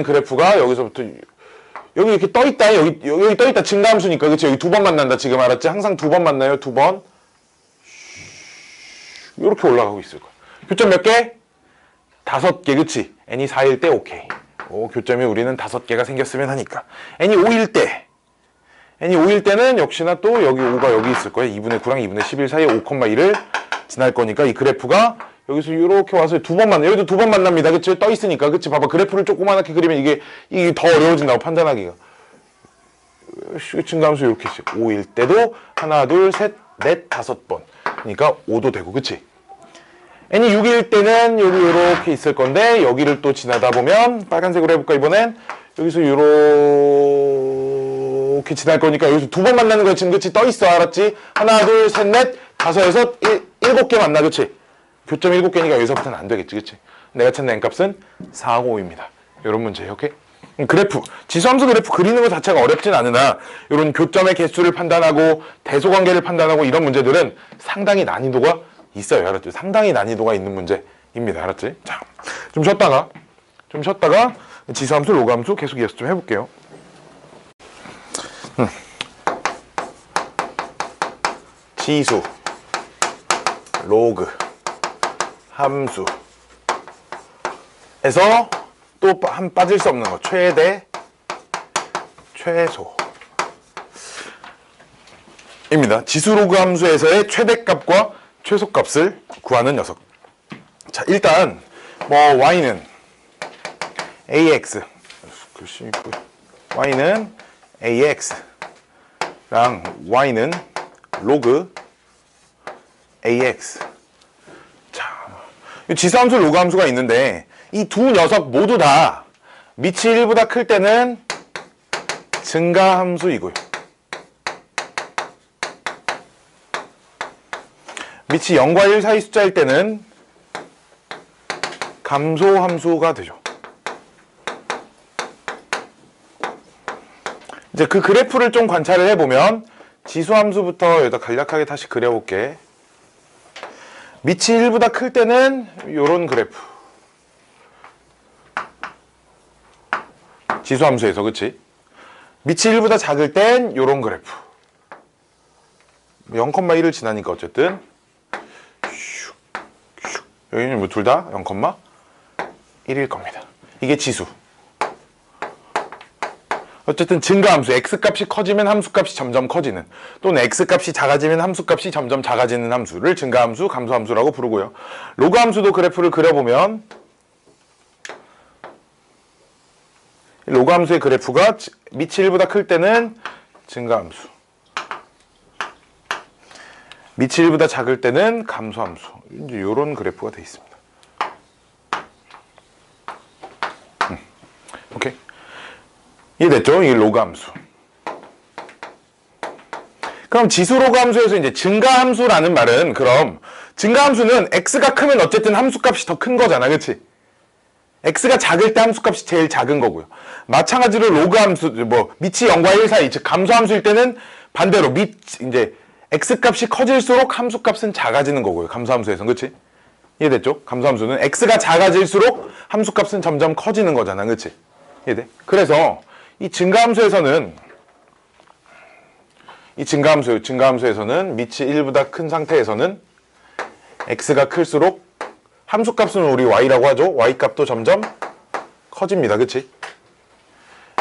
그래프가 여기서부터 여기 이렇게 떠있다. 여기 떠있다. 증가함수니까. 그치? 여기 2번 만난다. 지금 알았지? 항상 2번 만나요. 2번. 이렇게 올라가고 있을 거야. 교점 몇 개? 5개. 그치? n이 4일 때 오케이. 교점이 우리는 5개가 생겼으면 하니까. n이 5일 때는 역시나 또 여기 5가 여기 있을 거야. 2분의 9랑 2분의 11 사이에 5,1을 지날 거니까 이 그래프가 여기서 이렇게 와서 2번 만나. 여기도 2번 만납니다. 그치? 떠 있으니까. 그치? 봐봐. 그래프를 조그만하게 그리면 이게 더 어려워진다고 판단하기가. 증가함수 이렇게 있어요. 5일 때도 하나, 둘, 셋, 넷, 5번. 그러니까 5도 되고. 그치? n이 6일 때는 여기 이렇게 있을 건데 여기를 또 지나다 보면 빨간색으로 해볼까 이번엔 여기서 이렇게 지날 거니까 여기서 2번 만나는 거야. 지금. 그치? 떠 있어. 알았지? 하나, 둘, 셋, 넷, 5, 6, 7개 만나. 그치? 교점 7개니까 여기서부터는 안 되겠지. 그치? 내가 찾는 n값은 4, 5입니다. 이런 문제. 오케이? 그래프, 지수함수 그래프 그리는 것 자체가 어렵진 않으나 이런 교점의 개수를 판단하고 대소관계를 판단하고 이런 문제들은 상당히 난이도가 있어요. 알았죠? 상당히 난이도가 있는 문제입니다. 알았지? 자, 좀 쉬었다가 지수함수, 로그함수 계속 이해서 좀 해볼게요. 지수, 로그, 함수에서 또 빠질 수 없는 거 최대, 최소입니다. 지수 로그 함수에서의 최대값과 최소값을 구하는 녀석. 자, 일단 뭐 y는 ax, 글씨 있고 y는 ax랑 y는 로그 ax. 자, 지수함수, 로그함수가 있는데 이 두 녀석 모두 다 밑이 1보다 클 때는 증가함수이고요. 밑이 0과 1 사이 숫자일 때는 감소함수가 되죠. 이제 그 그래프를 좀 관찰을 해보면 지수함수부터 여기다 간략하게 다시 그려볼게. 밑이 1보다 클 때는 요런 그래프. 지수함수에서, 그치? 밑이 1보다 작을 땐 요런 그래프. 0,1을 지나니까 어쨌든 여기는 뭐 둘 다 0,1일 겁니다. 이게 지수. 어쨌든 증가함수, x값이 커지면 함수값이 점점 커지는, 또는 x값이 작아지면 함수값이 점점 작아지는 함수를 증가함수, 감소함수라고 부르고요. 로그함수도 그래프를 그려보면 로그함수의 그래프가 밑이 1보다 클 때는 증가함수, 밑이 1보다 작을 때는 감소함수. 이제 이런 그래프가 되어 있습니다. 오케이. 이해됐죠? 이게 로그함수. 그럼 지수 로그함수에서 이제 증가함수라는 말은, 그럼 증가함수는 x가 크면 어쨌든 함수값이 더 큰 거잖아, 그치? x가 작을 때 함수값이 제일 작은 거고요. 마찬가지로 로그함수, 뭐 밑이 0과 1 사이, 즉 감소함수일 때는 반대로 이제 x값이 커질수록 함수값은 작아지는 거고요. 감소함수에서는, 그치? 이해됐죠? 감소함수는 x가 작아질수록 함수값은 점점 커지는 거잖아, 그치? 이해돼? 그래서 이 증가함수에서는 증가함수에서는 밑이 1보다 큰 상태에서는 x가 클수록 함수값은 우리 y라고 하죠. y값도 점점 커집니다. 그치?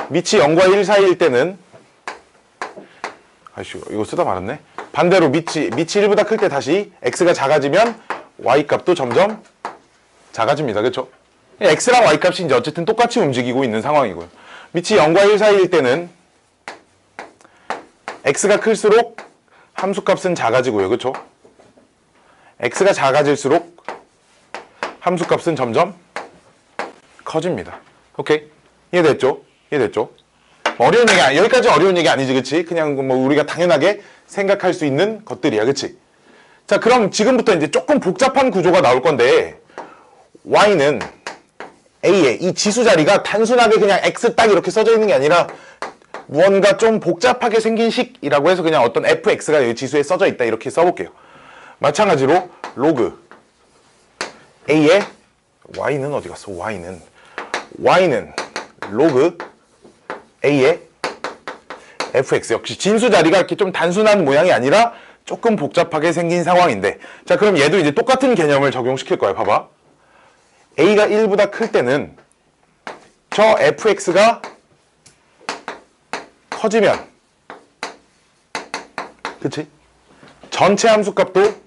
밑이 0과 1 사이일 때는, 아이씨, 이거 쓰다 말았네. 반대로 밑이 1보다 클 때 다시 x가 작아지면 y값도 점점 작아집니다. 그쵸? x랑 y값이 이제 어쨌든 똑같이 움직이고 있는 상황이고요. 밑이 0과 1 사이일 때는 x가 클수록 함수값은 작아지고요. 그쵸? x가 작아질수록 함수값은 점점 커집니다. 오케이? 이해됐죠? 이해됐죠? 어려운 얘기 아니, 여기까지 어려운 얘기 아니지, 그치? 그냥 뭐 우리가 당연하게 생각할 수 있는 것들이야, 그치? 자, 그럼 지금부터 이제 조금 복잡한 구조가 나올 건데, y는 a의 이 지수 자리가 단순하게 그냥 x 딱 이렇게 써져 있는 게 아니라 무언가 좀 복잡하게 생긴 식이라고 해서 그냥 어떤 fx가 여기 지수에 써져 있다 이렇게 써볼게요. 마찬가지로 로그 a의 y는 어디 갔어? y는 로그 a의 fx. 역시 진수 자리가 이렇게 좀 단순한 모양이 아니라 조금 복잡하게 생긴 상황인데, 자, 그럼 얘도 이제 똑같은 개념을 적용시킬 거야. 봐봐. a가 1보다 클 때는 저 fx가 커지면, 그치? 전체 함수값도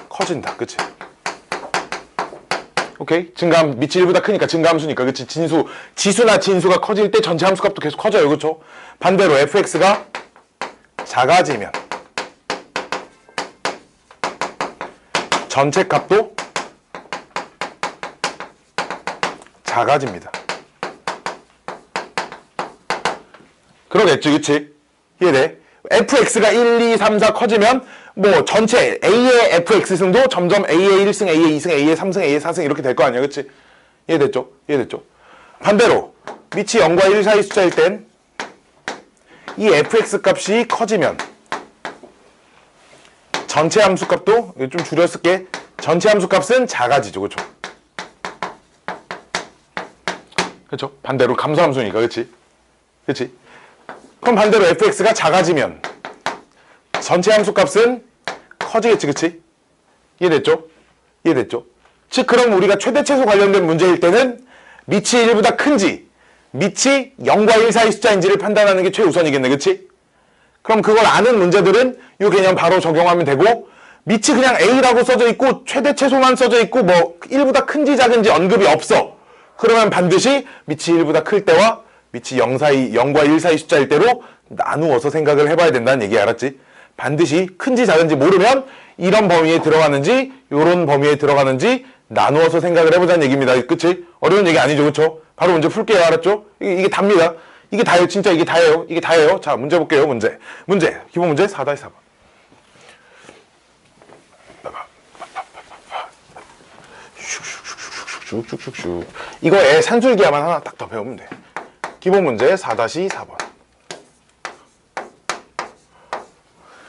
커진다. 그치? 오케이? 밑이 1보다 크니까 증가함수니까, 그치? 지수나 진수가 커질 때 전체 함수값도 계속 커져요. 그쵸? 반대로 fx가 작아지면 전체 값도 작아집니다. 그러겠지, 그치? 이해돼? fx가 1, 2, 3, 4 커지면 뭐 전체 a의 fx승도 점점 a의 1승, a의 2승, a의 3승, a의 4승 이렇게 될 거 아니야, 그치? 이해됐죠? 이해됐죠? 반대로 밑이 0과 1 사이 숫자일 땐 이 fx 값이 커지면 전체 함수 값도, 좀 줄여 쓸게, 전체 함수 값은 작아지죠. 그쵸? 그쵸? 반대로 감소함수니까, 그치? 그치? 그럼 반대로 fx가 작아지면 전체 함수 값은 커지겠지, 그치? 이해됐죠? 이해됐죠? 즉, 그럼 우리가 최대 최소 관련된 문제일 때는 밑이 1보다 큰지, 밑이 0과 1 사이 숫자인지를 판단하는 게 최우선이겠네, 그치? 그럼 그걸 아는 문제들은 이 개념 바로 적용하면 되고, 밑이 그냥 a라고 써져 있고 최대 최소만 써져 있고 뭐 1보다 큰지 작은지 언급이 없어. 그러면 반드시 밑이 1보다 클 때와 밑이 0과 1 사이 숫자일 때로 나누어서 생각을 해봐야 된다는 얘기, 알았지? 반드시 큰지 작은지 모르면 이런 범위에 들어가는지 이런 범위에 들어가는지 나누어서 생각을 해보자는 얘기입니다. 그치? 어려운 얘기 아니죠, 그쵸? 바로 문제 풀게요, 알았죠? 이게 답니다. 이게 다예요, 진짜 이게 다예요. 이게 다예요. 자, 문제 볼게요, 문제. 기본 문제 4-4번. 슉슉슉슉슉. 이거에 산술기하만 하나 딱 더 배우면 돼. 기본 문제 4-4번.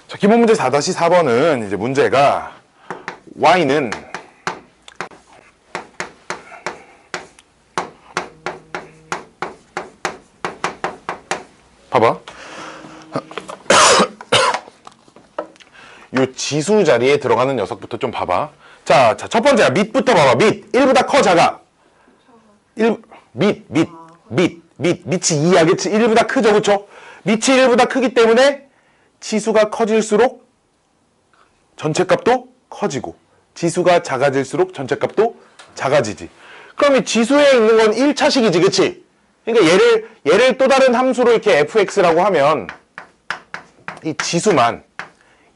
자, 기본 문제 4-4번은 이제 문제가 y는 봐봐. 요 지수 자리에 들어가는 녀석부터 좀 봐봐. 자, 첫 번째 밑부터 봐봐. 밑 1보다 커 작아? 밑이 2야 그치? 1보다 크죠 그쵸? 밑이 1보다 크기 때문에 지수가 커질수록 전체 값도 커지고 지수가 작아질수록 전체 값도 작아지지. 그럼 이 지수에 있는 건 1차식이지 그치? 그러니까 얘를 또 다른 함수로 이렇게 fx라고 하면 이 지수만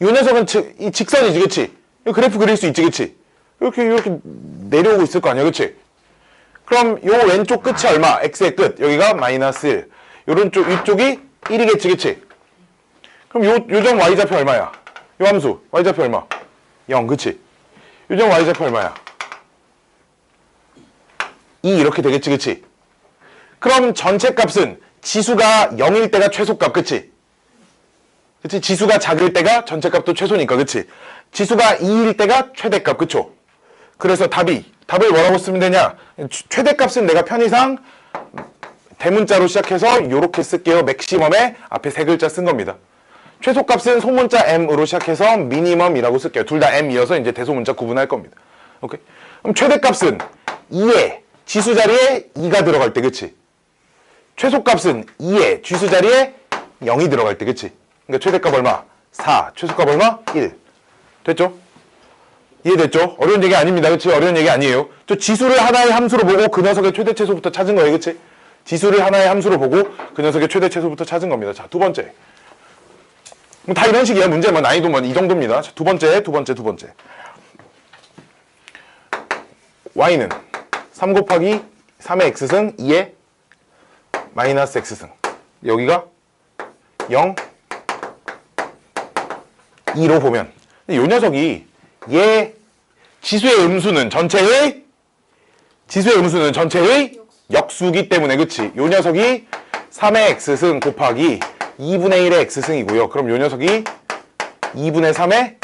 이 녀석은 이 직선이지 그치? 그래프 그릴 수 있지 그치? 이렇게 내려오고 있을 거 아니야 그치? 그럼 요 왼쪽 끝이 얼마? x의 끝 여기가 마이너스 1 요런 쪽 위쪽이 1이겠지 그치? 그럼 요점 y좌표 얼마야? 요 함수 y좌표 얼마? 0 그치? 요점 y좌표 얼마야? 2 이렇게 되겠지 그치? 그럼 전체 값은 지수가 0일 때가 최소값 그치? 그치? 지수가 작을 때가 전체 값도 최소니까 그치? 지수가 2일 때가 최대값 그쵸? 그래서 답을 뭐라고 쓰면 되냐? 최대값은 내가 편의상 대문자로 시작해서 요렇게 쓸게요. 맥시멈에 앞에 세 글자 쓴 겁니다. 최소값은 소문자 m으로 시작해서 미니멈이라고 쓸게요. 둘 다 m이어서 이제 대소문자 구분할 겁니다. 오케이? 그럼 최대값은 2에 지수 자리에 2가 들어갈 때 그치? 최소값은 2에 지수 자리에 0이 들어갈 때 그치? 그러니까 최대값 얼마? 4. 최소값 얼마? 1. 됐죠? 이해됐죠? 어려운 얘기 아닙니다. 그치? 어려운 얘기 아니에요. 저 지수를 하나의 함수로 보고 그 녀석의 최대 최소부터 찾은 거예요. 그치? 지수를 하나의 함수로 보고 그 녀석의 최대 최소부터 찾은 겁니다. 자, 두 번째. 다 이런 식이야. 문제 뭐 난이도 뭐 이 정도입니다. 자, 두 번째. y는 3 곱하기 3의 x승 2의 마이너스 x승. 여기가 0, 2로 보면 이 녀석이 얘 지수의 음수는 전체의 역수기 때문에 그치? 요 녀석이 3의 x승 곱하기 2분의 1의 x승이고요. 그럼 요 녀석이 2분의 3의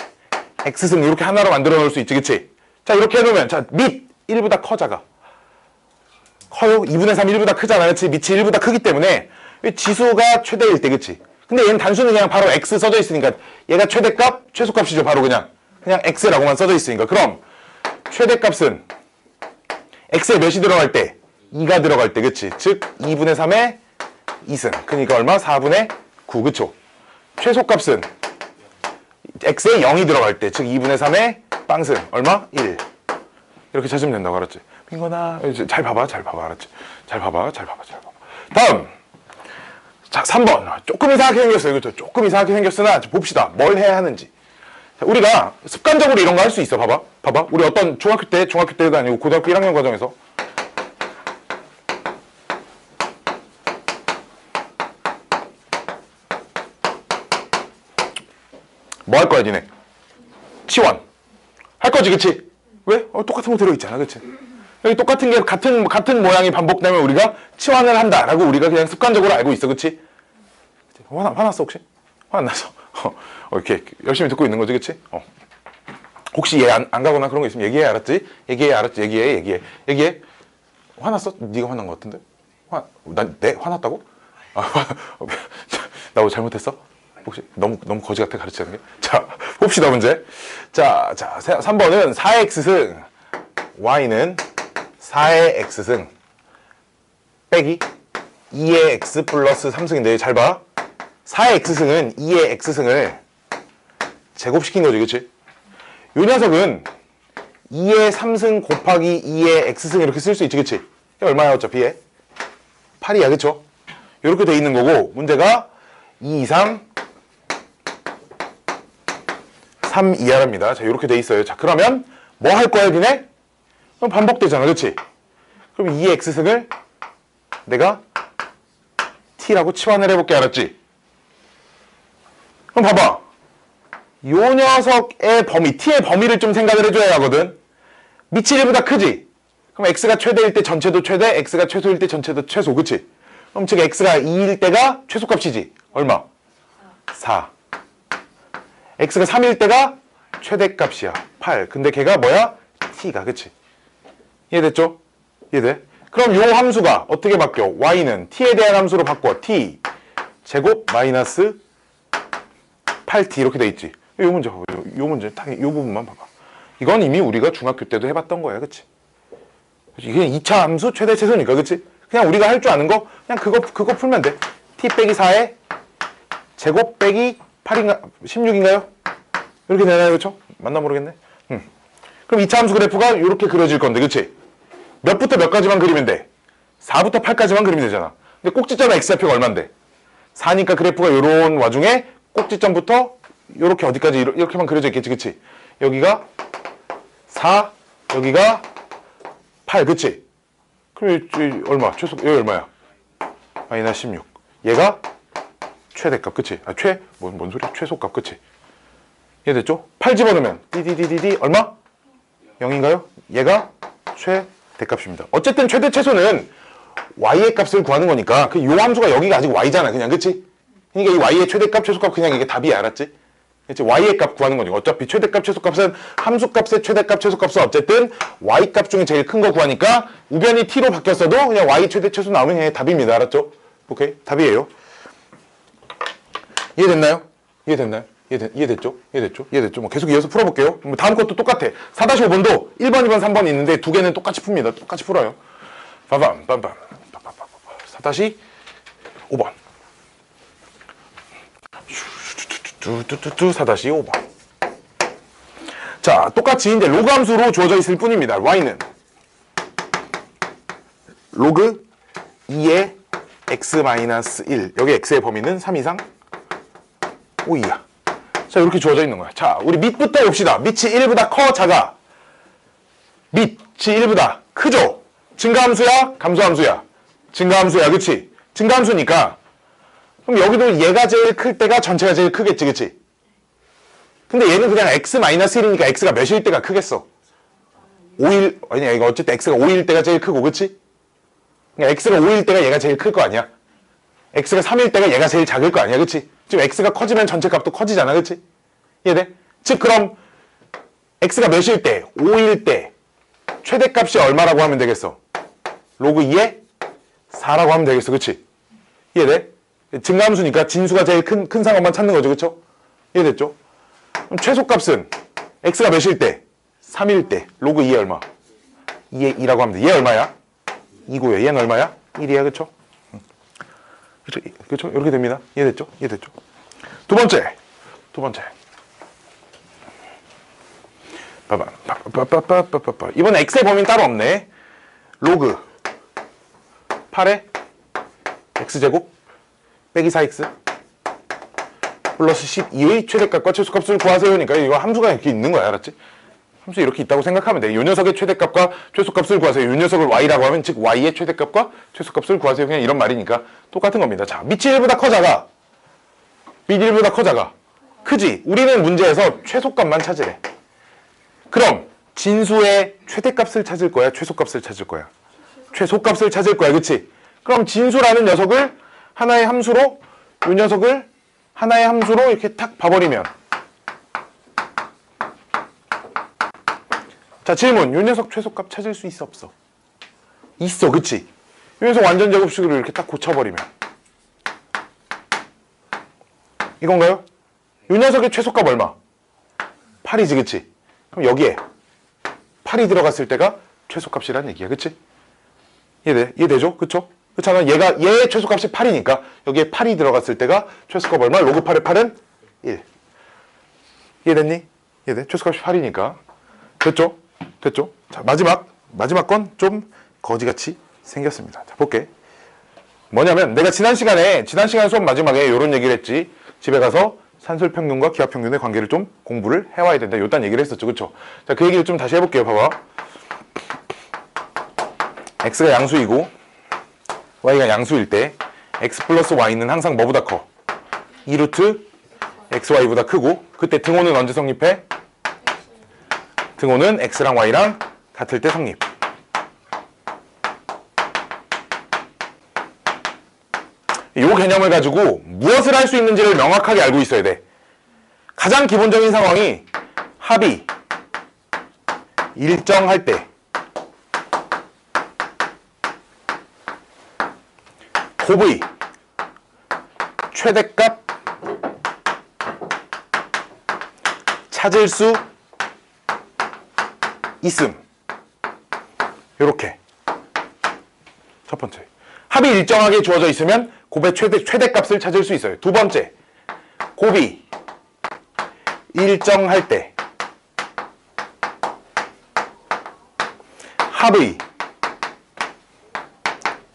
x승 이렇게 하나로 만들어 놓을 수 있지 그치? 자 이렇게 해놓으면 자 밑 1보다 커 작아? 커요? 2분의 3 1보다 크잖아 그치? 밑이 1보다 크기 때문에 지수가 최대일 때 그치? 근데 얘는 단순히 그냥 바로 x 써져 있으니까 얘가 최대값, 최소값이죠. 바로 그냥 x라고만 써져 있으니까. 그럼 최대값은 x에 몇이 들어갈 때? 2가 들어갈 때 그치? 즉 2분의 3의 2승. 그러니까 얼마? 4분의 9 그쵸? 최소값은 x에 0이 들어갈 때 즉 2분의 3의 빵승. 얼마? 1. 이렇게 찾으면 된다고 알았지? 빈거나 잘 봐봐 알았지? 잘 봐봐 다음 자 3번 조금 이상하게 생겼어요 그렇죠? 조금 이상하게 생겼으나 봅시다 뭘 해야 하는지. 자, 우리가 습관적으로 이런 거 할 수 있어. 봐봐 우리 어떤 중학교 때도 아니고 고등학교 1학년 과정에서 뭐 할 거야 니네? 치원 할 거지 그치? 왜? 똑같은 거 들어있잖아 그치? 여기 똑같은 게 같은 모양이 반복되면 우리가 치환을 한다라고 우리가 그냥 습관적으로 알고 있어 그치? 화났어 혹시? 화났어? 이렇게 열심히 듣고 있는 거지 그치? 혹시 얘 안 가거나 그런 거 있으면 얘기해 알았지? 얘기해 화났어? 네가 화난 거 같은데? 화났다고? 나 뭐 잘못했어? 혹시 너무 거지 같아 가르치는 게? 자 봅시다 문제. 자 3번은 4x승 y는 4의 x승 빼기 2의 x 플러스 3승인데 잘 봐. 4의 x승은 2의 x승을 제곱시킨 거지 그치? 요 녀석은 2의 3승 곱하기 2의 x승 이렇게 쓸 수 있지 그치? 얼마야 어차피 얘? 8이야 그쵸? 요렇게 돼 있는 거고 문제가 2 이상 3 이하랍니다. 자 요렇게 돼 있어요. 자 그러면 뭐 할 거야 니네? 그럼 반복되잖아 그치? 그럼 2의 x승을 내가 t라고 치환을 해볼게 알았지? 그럼 봐봐 요 녀석의 범위 t의 범위를 좀 생각을 해줘야 하거든. 밑이 1보다 크지? 그럼 x가 최대일 때 전체도 최대, x가 최소일 때 전체도 최소 그치? 그럼 즉 x가 2일 때가 최소값이지 얼마? 4. x가 3일 때가 최대값이야 8. 근데 걔가 뭐야? t가 그치? 이해됐죠? 이해돼? 그럼 요 함수가 어떻게 바뀌어? y는 t에 대한 함수로 바꿔 t 제곱 마이너스 8t 이렇게 돼 있지. 요 문제 봐봐. 요 문제 딱 요 부분만 봐봐. 이건 이미 우리가 중학교 때도 해봤던 거야, 그치? 이게 2차 함수 최대 최소니까, 그치? 그냥 우리가 할 줄 아는 거 그냥 그거 풀면 돼. t 빼기 4에 제곱 빼기 8인가 16인가요? 이렇게 되나요, 그쵸? 맞나 모르겠네. 그럼 2차 함수 그래프가 이렇게 그려질 건데, 그치? 몇부터 몇 가지만 그리면 돼? 4부터 8까지만 그리면 되잖아. 근데 꼭지점 x좌표가 얼만데? 4니까 그래프가 요런 와중에 꼭지점부터 요렇게 어디까지 이렇게만 그려져 있겠지, 그치? 여기가 4, 여기가 8, 그치? 그럼 여기 얼마? 여기 얼마야? 마이너스 16. 얘가 최대값, 그치? 뭔 소리야? 최소값, 그치? 이해됐죠? 8 집어넣으면 디디디디디 얼마? 0인가요? 얘가 최대값입니다. 어쨌든 최대 최소는 y의 값을 구하는 거니까 그 요 함수가 여기가 아직 y잖아, 그냥, 그치? 그러니까 이 y의 최대값, 최소값 그냥 이게 답이야, 알았지? 그치? y의 값 구하는 거니까 어차피 최대값, 최소값은 함수값의 최대값, 최소값은 어쨌든 y값 중에 제일 큰 거 구하니까 우변이 t로 바뀌었어도 그냥 y 최대 최소 나오면 그냥 답입니다, 알았죠? 오케이? 답이에요. 이해됐나요? 이해됐나요? 이해됐죠? 이해됐죠? 뭐 계속 이어서 풀어볼게요. 뭐 다음 것도 똑같아. 4-5번도 1번, 2번, 3번 있는데 두 개는 똑같이 풉니다. 똑같이 풀어요. 빠밤. 4-5번. 4-5번. 자, 똑같이 이제 로그 함수로 주어져 있을 뿐입니다. y는 로그 2의 x-1. 여기 x의 범위는 3 이상 5 이하. 자, 이렇게 주어져 있는 거야. 자, 우리 밑부터 봅시다. 밑이 1보다 커, 작아? 밑이 1보다 크죠? 증가함수야? 감소함수야? 증가함수야, 그치? 증가함수니까 그럼 여기도 얘가 제일 클 때가 전체가 제일 크겠지, 그치? 근데 얘는 그냥 x-1이니까 x가 몇일 때가 크겠어? 5일, 아니야, 이거 어쨌든 x가 5일 때가 제일 크고, 그치? 그러니까 x가 5일 때가 얘가 제일 클 거 아니야? x가 3일 때가 얘가 제일 작을 거 아니야, 그치? 지금 x가 커지면 전체 값도 커지잖아, 그치? 이해돼? 즉, 그럼 x가 몇일 때? 5일 때 최대값이 얼마라고 하면 되겠어? 로그 2에 4라고 하면 되겠어, 그치? 이해돼? 증가함수니까 진수가 제일 큰 상황만 찾는 거죠, 그쵸? 이해됐죠? 그럼 최소값은 x가 몇일 때? 3일 때 로그 2에 얼마? 2에 2라고 하면 돼. 얘 얼마야? 2고요. 얘는 얼마야? 1이야, 그쵸? 그쵸? 이렇게 됩니다. 이해됐죠? 두 번째. 봐봐. 이번 x의 범위는 따로 없네. 로그 8에 x제곱 빼기 4x 플러스 12의 최대값과 최소값을 구하세요. 그러니까 이거 함수가 이렇게 있는 거야, 알았지? 함수 이렇게 있다고 생각하면 돼. 이 녀석의 최대값과 최소값을 구하세요. 이 녀석을 y라고 하면 즉 y의 최대값과 최소값을 구하세요. 그냥 이런 말이니까 똑같은 겁니다. 자, 밑이 1보다 커, 작아? 밑이 1보다 커, 작아? 크지? 우리는 문제에서 최소값만 찾으래. 그럼 진수의 최대값을 찾을 거야, 최소값을 찾을 거야? 최소값을 찾을 거야, 그치? 그럼 진수라는 녀석을 하나의 함수로, 이 녀석을 하나의 함수로 이렇게 탁 봐버리면, 자, 질문. 이 녀석 최소값 찾을 수 있어, 없어? 있어, 그치? 이 녀석 완전 제곱식으로 이렇게 딱 고쳐버리면 이건가요? 이 녀석의 최소값 얼마? 8이지, 그치? 그럼 여기에 8이 들어갔을 때가 최소값이라는 얘기야, 그치? 이해되죠? 그쵸? 그렇잖아. 얘의 최소값이 8이니까 여기에 8이 들어갔을 때가 최소값 얼마? 로그 8의 8은 1. 이해됐니? 이해돼? 최소값이 8이니까. 됐죠? 자, 마지막 건 좀 거지같이 생겼습니다. 자, 볼게. 뭐냐면 내가 지난 시간에 수업 마지막에 이런 얘기를 했지. 집에 가서 산술평균과 기하평균의 관계를 좀 공부를 해와야 된다. 요딴 얘기를 했었죠. 그쵸? 자, 그 얘기를 좀 다시 해볼게요. 봐봐. x가 양수이고 y가 양수일 때 x 플러스 y는 항상 뭐보다 커? 2루트 xy보다 크고 그때 등호는 언제 성립해? 등호는 x랑 y랑 같을 때 성립. 이 개념을 가지고 무엇을 할 수 있는지를 명확하게 알고 있어야 돼. 가장 기본적인 상황이 합이 일정할 때, 곱의 최대값 찾을 수 있음. 요렇게. 첫 번째. 합이 일정하게 주어져 있으면 곱의 최대값을 찾을 수 있어요. 두 번째. 곱이 일정할 때 합의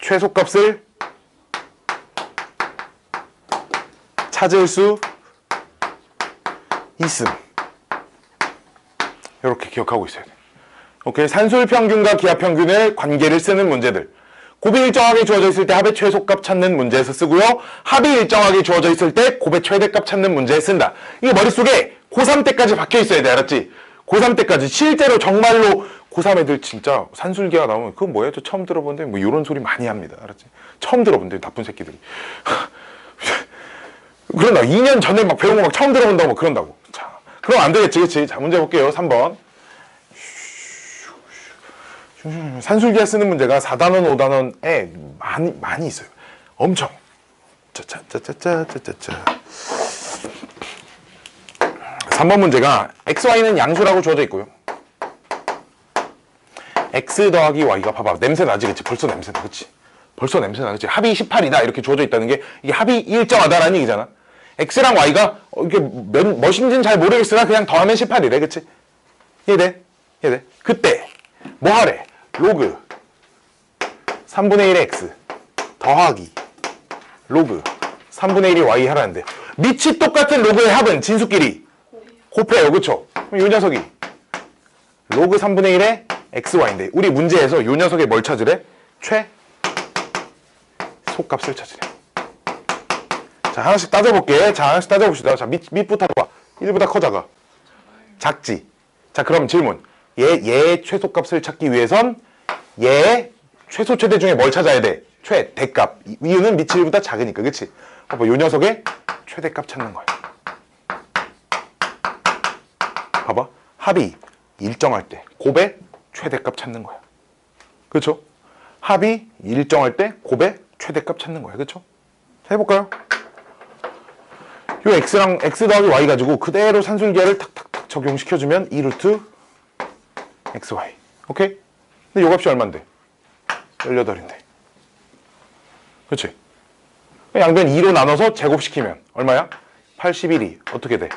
최소값을 찾을 수 있음. 이렇게 기억하고 있어야 돼. 오케이. 산술평균과 기하평균의 관계를 쓰는 문제들. 곱이 일정하게 주어져 있을 때 합의 최소값 찾는 문제에서 쓰고요. 합이 일정하게 주어져 있을 때 곱의 최대값 찾는 문제에 쓴다. 이게 머릿속에 고3 때까지 박혀 있어야 돼. 알았지? 고3 때까지. 실제로 정말로 고3 애들 진짜 산술기하 나오면 그건 뭐야? 저 처음 들어본데 뭐 이런 소리 많이 합니다. 알았지? 처음 들어본대. 나쁜 새끼들이. 그런다. 2년 전에 막 배운 거 막 처음 들어본다고 막 그런다고. 자, 그럼 안 되겠지. 그치? 자, 문제 볼게요. 3번. 산술기하 쓰는 문제가 4단원, 5단원에 많이 있어요. 엄청. 짜짜짜짜짜짜짜. 3번 문제가 XY는 양수라고 주어져 있고요. X 더하기 Y가 봐봐. 냄새 나지, 그치? 벌써 냄새 나, 그치? 벌써 냄새 나, 그치? 합이 18이다. 이렇게 주어져 있다는 게 이게 합이 일정하다라는 얘기잖아. X랑 Y가 이게 몇인지는 잘 모르겠으나 그냥 더하면 18이래, 그치? 이해돼? 이해돼? 그때 뭐 하래? 로그 3분의 1의 X 더하기 로그 3분의 1이 Y 하라는데 밑이 똑같은 로그의 합은 진수끼리 곱해요. 그쵸? 그럼 이 녀석이 로그 3분의 1의 XY인데 우리 문제에서 이 녀석의 뭘 찾으래? 최소값을 찾으래. 자, 하나씩 따져볼게. 자, 하나씩 따져봅시다. 자, 밑부터 봐. 1보다 커, 작아? 작지. 자, 그럼 질문. 얘의 최소값을 찾기 위해선 얘의 최소 최대 중에 뭘 찾아야 돼? 최대값. 이유는 밑이 1보다 작으니까, 그치? 봐봐, 요 녀석의 최대값 찾는 거야. 봐봐. 합이 일정할 때 곱의 최대값 찾는 거야. 그쵸? 합이 일정할 때 곱의 최대값 찾는 거야. 그쵸? 자, 해볼까요? 요 x랑 x 더하기 y 가지고 그대로 산술기하를 탁탁탁 적용시켜주면 2루트 xy. 오케이? 근데 요 값이 얼만데? 18인데. 그치? 양변 2로 나눠서 제곱시키면 얼마야? 81이 어떻게 돼?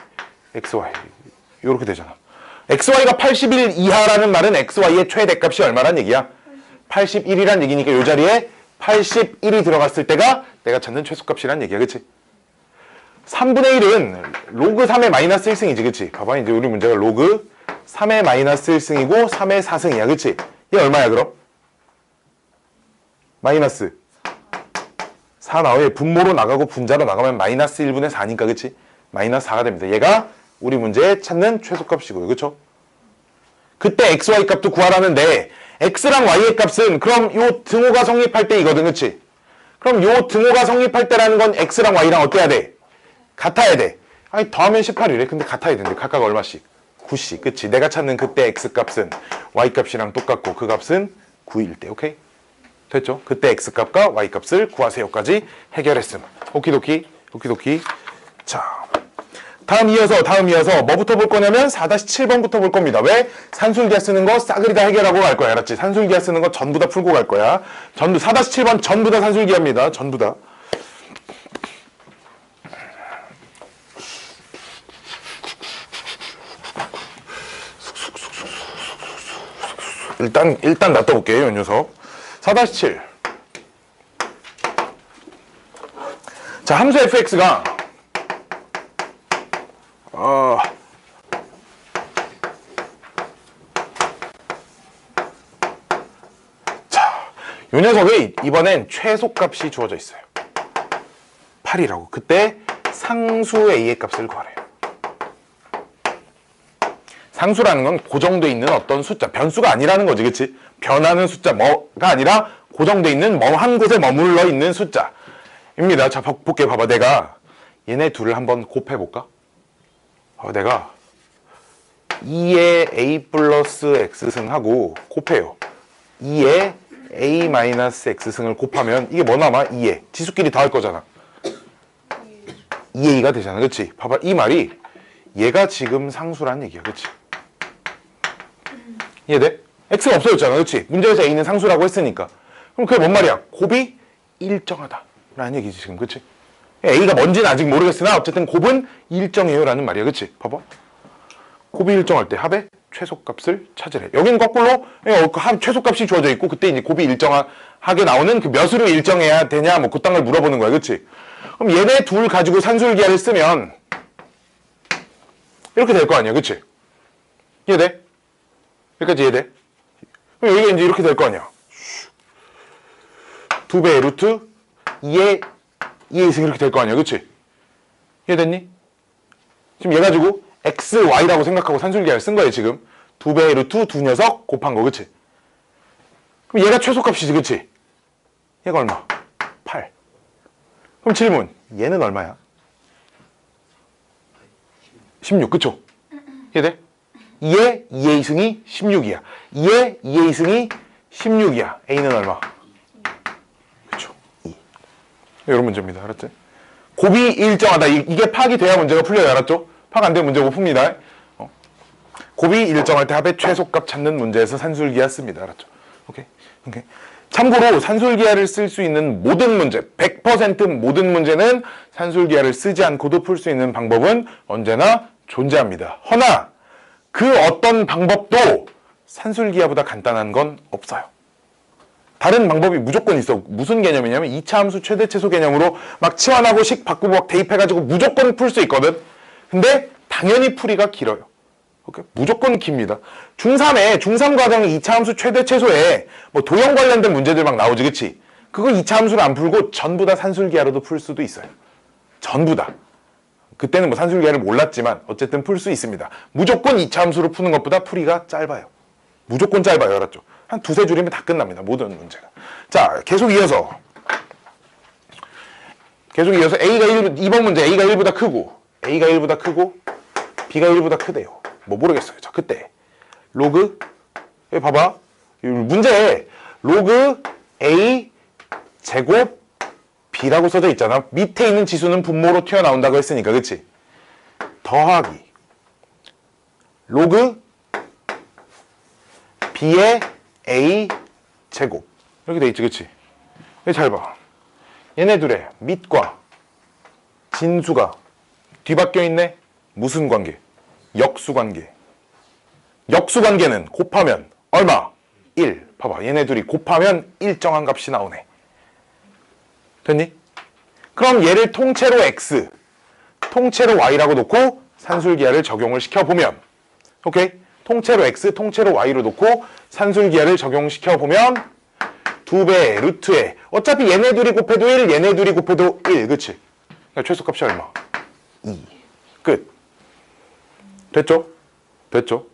xy. 요렇게 되잖아. xy가 81 이하라는 말은 xy의 최대값이 얼마란 얘기야? 81이란 얘기니까 요 자리에 81이 들어갔을 때가 내가 찾는 최소값이란 얘기야. 그치? 3분의 1은 로그 3의 마이너스 1승이지. 그치? 봐봐. 이제 우리 문제가 로그 3의 마이너스 1승이고 3의 4승이야. 그치? 얘 얼마야 그럼? 마이너스 4 나와요. 분모로 나가고 분자로 나가면 마이너스 1분의 4니까. 그치? 마이너스 4가 됩니다. 얘가 우리 문제에 찾는 최소값이고요. 그쵸? 그때 xy 값도 구하라는데 x랑 y의 값은 그럼 요 등호가 성립할 때 이거든. 그치? 그럼 요 등호가 성립할 때라는 건 x랑 y랑 어때야 돼? 같아야 돼. 아니 더하면 18이래. 근데 같아야 되는데 각각 얼마씩? 9씩. 그치? 내가 찾는 그때 x값은 y값이랑 똑같고 그 값은 9일 때. 오케이? 됐죠? 그때 x값과 y값을 구하세요까지 해결했음. 오키도키. 오키도키. 자, 다음 이어서 뭐부터 볼 거냐면 4-7번부터 볼 겁니다. 왜? 산술기하 쓰는 거 싸그리 다 해결하고 갈 거야. 알았지? 산술기하 쓰는 거 전부 다 풀고 갈 거야. 4-7번 전부 다 산술기하입니다. 전부 다. 일단 놔둬볼게요. 이 녀석. 4-7. 자, 함수 fx가 자, 요 녀석의 이번엔 최소값이 주어져 있어요. 8이라고. 그때 상수 a의 값을 구하래요. 상수라는 건 고정돼 있는 어떤 숫자, 변수가 아니라는 거지, 그치? 변하는 숫자, 뭐가 아니라 고정돼 있는 한 곳에 머물러 있는 숫자입니다. 자, 볼게. 봐봐. 내가 얘네 둘을 한번 곱해볼까? 내가 2의 a 플러스 x승하고 곱해요. 2의 a 마이너스 x승을 곱하면 이게 뭐 남아? 2의 지수끼리 더할 거잖아. 2a가 되잖아. 그치? 봐봐. 이 말이 얘가 지금 상수란 얘기야. 그치? 이해돼? x가 없어졌잖아. 그치? 문제에서 a는 상수라고 했으니까. 그럼 그게 뭔 말이야? 곱이 일정하다 라는 얘기지 지금. 그치? a가 뭔지는 아직 모르겠으나 어쨌든 곱은 일정해요 라는 말이야. 그치? 봐봐. 곱이 일정할 때 합의 최소값을 찾으래. 여기는 거꾸로 최소값이 주어져 있고 그때 이제 곱이 일정하게 나오는 그 몇으로 일정해야 되냐 뭐 그딴 걸 물어보는 거야. 그치? 그럼 얘네 둘 가지고 산술기하를 쓰면 이렇게 될 거 아니야. 그치? 이해돼? 여기까지 이해돼? 그럼 여기가 이제 이렇게 될 거 아니야. 2배의 루트 2의 2a승 이렇게 될 거 아니야. 그치? 이해됐니? 지금 얘 가지고 x, y라고 생각하고 산술기하를 쓴 거예요. 지금 2배의 루트 두 녀석 곱한 거. 그치? 그럼 얘가 최소값이지. 그치? 얘가 얼마? 8. 그럼 질문. 얘는 얼마야? 16. 그쵸? 이해돼? 2의 2a승이 16이야. 2의 2a승이 16이야. a는 얼마? 그쵸? 2. 이런 문제입니다. 알았지? 곱이 일정하다. 이게 파악이 돼야 문제가 풀려요. 알았죠? 파악 안 되면 문제 못 풉니다. 곱이 일정할 때 합의 최소값 찾는 문제에서 산술기하 씁니다. 알았죠? 오케이? 참고로 산술기하를 쓸 수 있는 모든 문제, 100% 모든 문제는 산술기하를 쓰지 않고도 풀 수 있는 방법은 언제나 존재합니다. 허나 그 어떤 방법도 산술기하보다 간단한 건 없어요. 다른 방법이 무조건 있어. 무슨 개념이냐면 2차 함수 최대 최소 개념으로 막 치환하고 식 바꾸고 막 대입해가지고 무조건 풀 수 있거든. 근데 당연히 풀이가 길어요. 오케이? 무조건 깁니다. 중3 과정의 2차 함수 최대 최소에 뭐 도형 관련된 문제들 막 나오지. 그치? 그거 2차 함수를 안 풀고 전부 다 산술기하로도 풀 수도 있어요. 전부 다. 그때는 뭐 산술기하를 몰랐지만 어쨌든 풀 수 있습니다. 무조건 2차 함수로 푸는 것보다 풀이가 짧아요. 무조건 짧아요. 알았죠? 한 두세 줄이면 다 끝납니다. 모든 문제가. 자, 계속 이어서 A가 2번 문제 A가 1보다 크고 A가 1보다 크고 B가 1보다 크대요. 뭐 모르겠어요. 자, 그때 로그 여기 봐봐. 문제에 로그 A 제곱 B라고 써져 있잖아. 밑에 있는 지수는 분모로 튀어나온다고 했으니까. 그치? 더하기 로그 B의 A 제곱 이렇게 돼 있지. 그치? 잘 봐. 얘네 둘의 밑과 진수가 뒤바뀌어 있네. 무슨 관계? 역수관계. 역수관계는 곱하면 얼마? 1. 봐봐. 얘네 둘이 곱하면 일정한 값이 나오네. 됐니? 그럼 얘를 통째로 x, 통째로 y라고 놓고 산술기하를 적용을 시켜보면 오케이? 통째로 x, 통째로 y로 놓고 산술기하를 적용시켜보면 2배의 루트에 어차피 얘네 둘이 곱해도 1, 얘네 둘이 곱해도 1. 그치? 그러니까 최소값이 얼마? 2. 끝. 됐죠? 됐죠?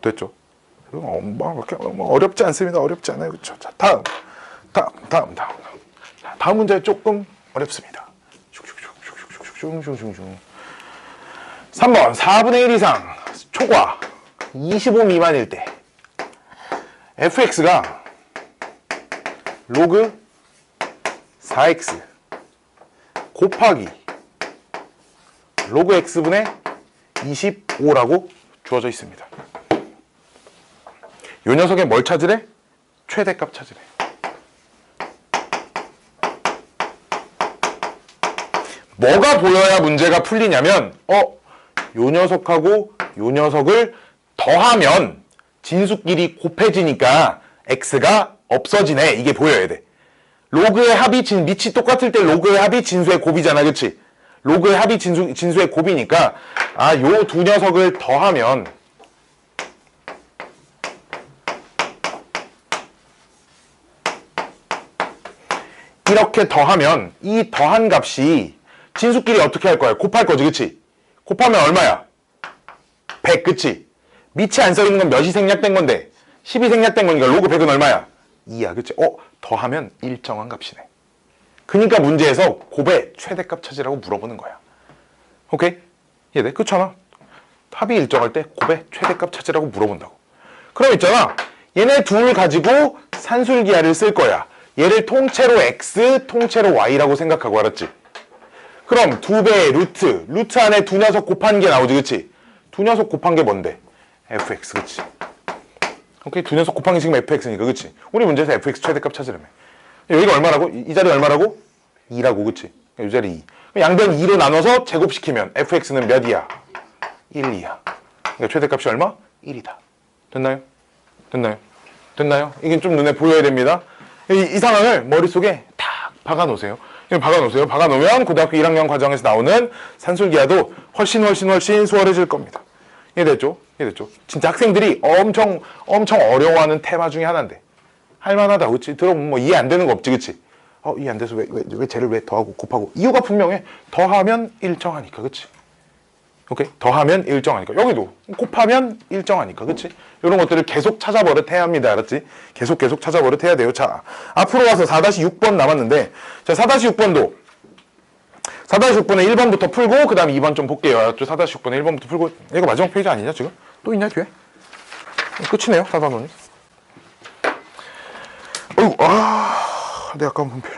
됐죠? 어렵지 않습니다. 어렵지 않아요. 그쵸? 자, 다음 문제 조금 어렵습니다. 3번 4분의 1 이상 초과 25 미만일 때 fx가 로그 4x 곱하기 로그 x분의 25라고 주어져 있습니다. 이 녀석의 뭘 찾으래? 최대값 찾으래. 뭐가 보여야 문제가 풀리냐면 요 녀석하고 요 녀석을 더하면 진수끼리 곱해지니까 x가 없어지네. 이게 보여야 돼. 로그의 합이 밑이 똑같을 때 로그의 합이 진수의 곱이잖아. 그치? 로그의 합이 진수의 곱이니까 요 두 녀석을 더하면 이렇게 더하면 이 더한 값이 진수끼리 어떻게 할 거야? 곱할 거지. 그치? 곱하면 얼마야? 100. 그치? 밑에 안 써있는 건 몇이 생략된 건데 10이 생략된 거니까 로그 100은 얼마야? 2야. 그치? 더하면 일정한 값이네. 그러니까 문제에서 곱의 최대값 찾으라고 물어보는 거야. 오케이? 이해돼? 그렇잖아. 합이 일정할 때 곱의 최대값 찾으라고 물어본다고. 그럼 있잖아. 얘네 둘 가지고 산술기하를 쓸 거야. 얘를 통째로 x, 통째로 y라고 생각하고. 알았지? 그럼 2배의 루트 안에 두 녀석 곱한 게 나오지, 그치? 두 녀석 곱한 게 뭔데? fx, 그치? 오케이, 두 녀석 곱한 게 지금 fx니까, 그치? 우리 문제에서 fx 최대값 찾으려면 여기가 얼마라고? 이 자리 얼마라고? 2라고, 그치? 이 자리 2. 양변 2로 나눠서 제곱시키면 fx는 몇이야? 1, 2야. 그러니까 최대값이 얼마? 1이다. 됐나요? 됐나요? 됐나요? 이게 좀 눈에 보여야 됩니다. 이 상황을 머릿속에 탁 박아놓으세요. 박아놓으세요. 박아놓으면 고등학교 1학년 과정에서 나오는 산술기하도 훨씬 수월해질 겁니다. 이해됐죠? 이해됐죠? 진짜 학생들이 엄청 어려워하는 테마 중에 하나인데 할만하다, 그치? 들어보면 뭐 이해 안 되는 거 없지, 그치? 이해 안 돼서 왜 쟤를 왜 더하고 곱하고 이유가 분명해. 더하면 일정하니까, 그치? 오케이? 더하면 일정하니까. 여기도 곱하면 일정하니까, 그치? 이런 것들을 계속 찾아버릇해야 합니다, 알았지? 계속 찾아버릇해야 돼요. 자, 앞으로 와서 4-6번 남았는데, 자, 4-6번도 4-6번에 1번부터 풀고 그 다음 2번 좀 볼게요. 알았죠? 4-6번에 1번부터 풀고. 이거 마지막 페이지 아니냐, 지금? 또 있냐, 뒤에? 끝이네요, 4-4번이. 어이구, 내 아까운 분필.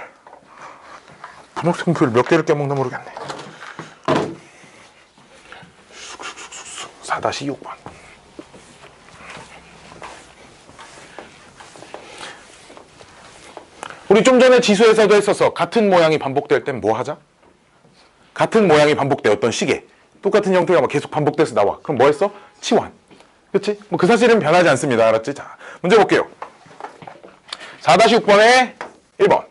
분홍색 분필 몇 개를 깨먹나 모르겠네. 4-6번. 우리 좀 전에 지수에서도 했었어. 같은 모양이 반복될 땐 뭐 하자? 같은 모양이 반복돼. 어떤 시계. 똑같은 형태가 막 계속 반복돼서 나와. 그럼 뭐 했어? 치환. 그치? 뭐 그 사실은 변하지 않습니다. 알았지? 자, 문제 볼게요. 4-6번에 1번.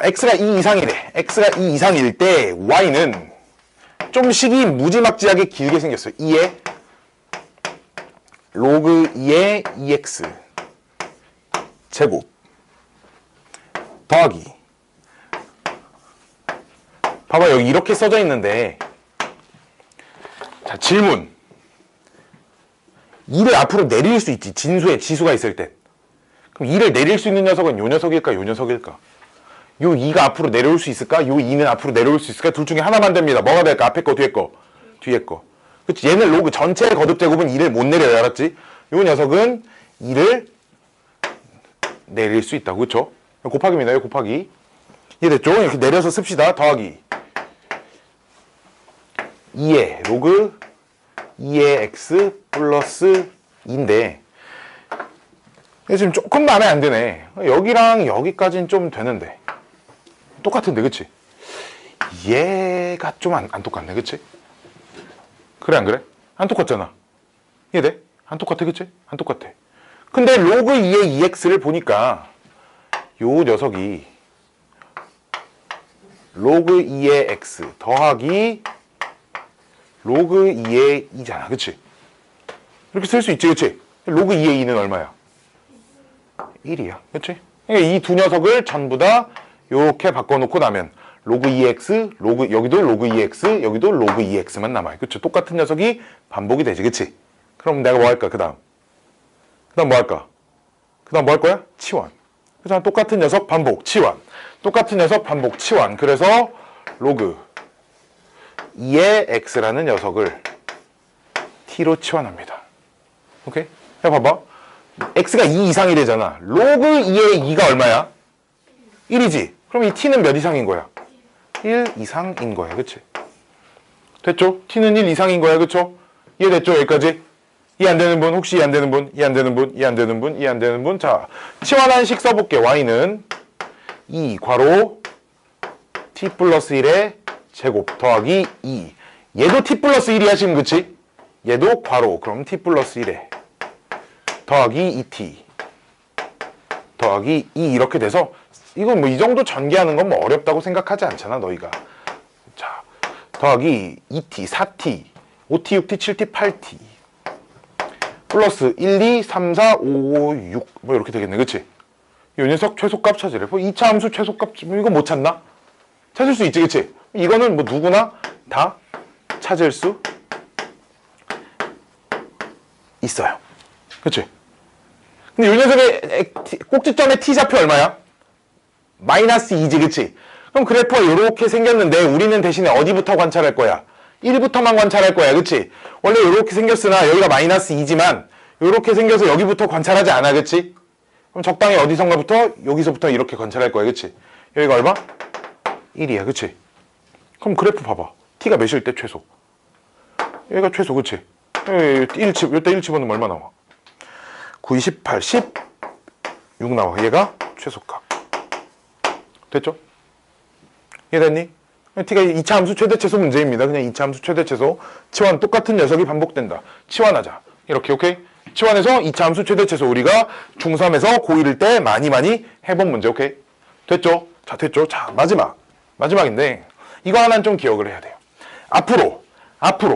x가 2 이상이래. x가 2 이상일 때 y는 좀 식이 무지막지하게 길게 생겼어요. 2의 로그 2의 2x 제곱 더하기. 봐봐, 여기 이렇게 써져 있는데, 자, 질문. 2를 앞으로 내릴 수 있지. 진수에 지수가 있을 때. 그럼 2를 내릴 수 있는 녀석은 요 녀석일까, 요 녀석일까? 요 2가 앞으로 내려올 수 있을까? 요 2는 앞으로 내려올 수 있을까? 둘 중에 하나만 됩니다. 뭐가 될까? 앞에 거, 뒤에 거. 뒤에 거. 그치? 얘는 로그 전체의 거듭 제곱은 2를 못 내려요. 알았지? 요 녀석은 2를 내릴 수 있다고. 그쵸? 곱하기입니다. 요 곱하기. 이해됐죠? 이렇게 내려서 씁시다. 더하기. 2의 로그 2의 x 플러스 2인데 지금 조금 마음에 안 드네. 여기랑 여기까지는 좀 되는데 똑같은데, 그치? 얘가 좀 안 똑같네, 그치? 그래 안 그래? 안 똑같잖아. 이해돼? 안 똑같아, 그치? 안 똑같아. 근데 로그 2의 2x를 보니까 요 녀석이 로그 2의 x 더하기 로그 2의 2잖아, 그치? 이렇게 쓸 수 있지, 그치? 로그 2의 2는 얼마야? 1이야, 그치? 그러니까 이 두 녀석을 전부 다 이렇게 바꿔놓고 나면 로그 2x, 여기도 로그 2x, 여기도 로그 2x만 남아요, 그치? 똑같은 녀석이 반복이 되지, 그치? 그럼 내가 뭐 할까, 그 다음 뭐 할까? 그 다음 뭐 할 거야? 치환. 그래서 똑같은 녀석 반복, 치환. 똑같은 녀석 반복, 치환. 그래서 로그 2의 x라는 녀석을 t로 치환합니다. 오케이? 야, 봐봐. x가 2 이상이 되잖아. 로그 2의 2가 얼마야? 1이지. 그럼 이 t는 몇 이상인 거야? 1 이상인 거야. 그치? 됐죠? t는 1 이상인 거야. 그쵸? 이해됐죠? 여기까지? 이해 안 되는 분? 혹시 이해 안 되는 분? 이해 안 되는 분? 이해 안 되는 분? 이해 안 되는 분? 자, 치환한 식 써볼게. y는 2 괄호 t 플러스 1의 제곱 더하기 2. 얘도 t 플러스 1이야 지금, 그치? 얘도 괄호. 그럼 t 플러스 1에 더하기 2t 더하기 2 이렇게 돼서 이건 뭐 이 정도 전개하는 건 뭐 어렵다고 생각하지 않잖아, 너희가. 자, 더하기 2t, 4t, 5t, 6t, 7t, 8t 플러스 1, 2, 3, 4, 5, 6 뭐 이렇게 되겠네, 그치? 이 녀석 최소값 찾으래. 뭐 2차 함수 최소값, 뭐 이거 못 찾나? 찾을 수 있지, 그치? 이거는 뭐 누구나 다 찾을 수 있어요. 그치? 근데 이 녀석의 꼭지점의 t좌표 얼마야? 마이너스 2지, 그치? 그럼 그래프가 이렇게 생겼는데 우리는 대신에 어디부터 관찰할 거야? 1부터만 관찰할 거야, 그치? 원래 이렇게 생겼으나 여기가 마이너스 2지만 이렇게 생겨서 여기부터 관찰하지 않아, 그치? 그럼 적당히 어디선가부터 여기서부터 이렇게 관찰할 거야, 그치? 여기가 얼마? 1이야, 그치? 그럼 그래프 봐봐. t가 몇일 때 최소? 얘가 최소, 그치? 이때 1 집어넣으면 얼마 나와? 9, 28, 10, 6 나와. 얘가 최소값. 됐죠? 이해됐니? t가 2차 함수 최대최소 문제입니다. 그냥 2차 함수 최대최소. 치환 똑같은 녀석이 반복된다. 치환하자. 이렇게, 오케이? 치환해서 2차 함수 최대최소. 우리가 중3에서 고1일 때 많이 해본 문제, 오케이? 됐죠? 자, 됐죠? 자, 마지막인데 이거 하나는 좀 기억을 해야 돼요. 앞으로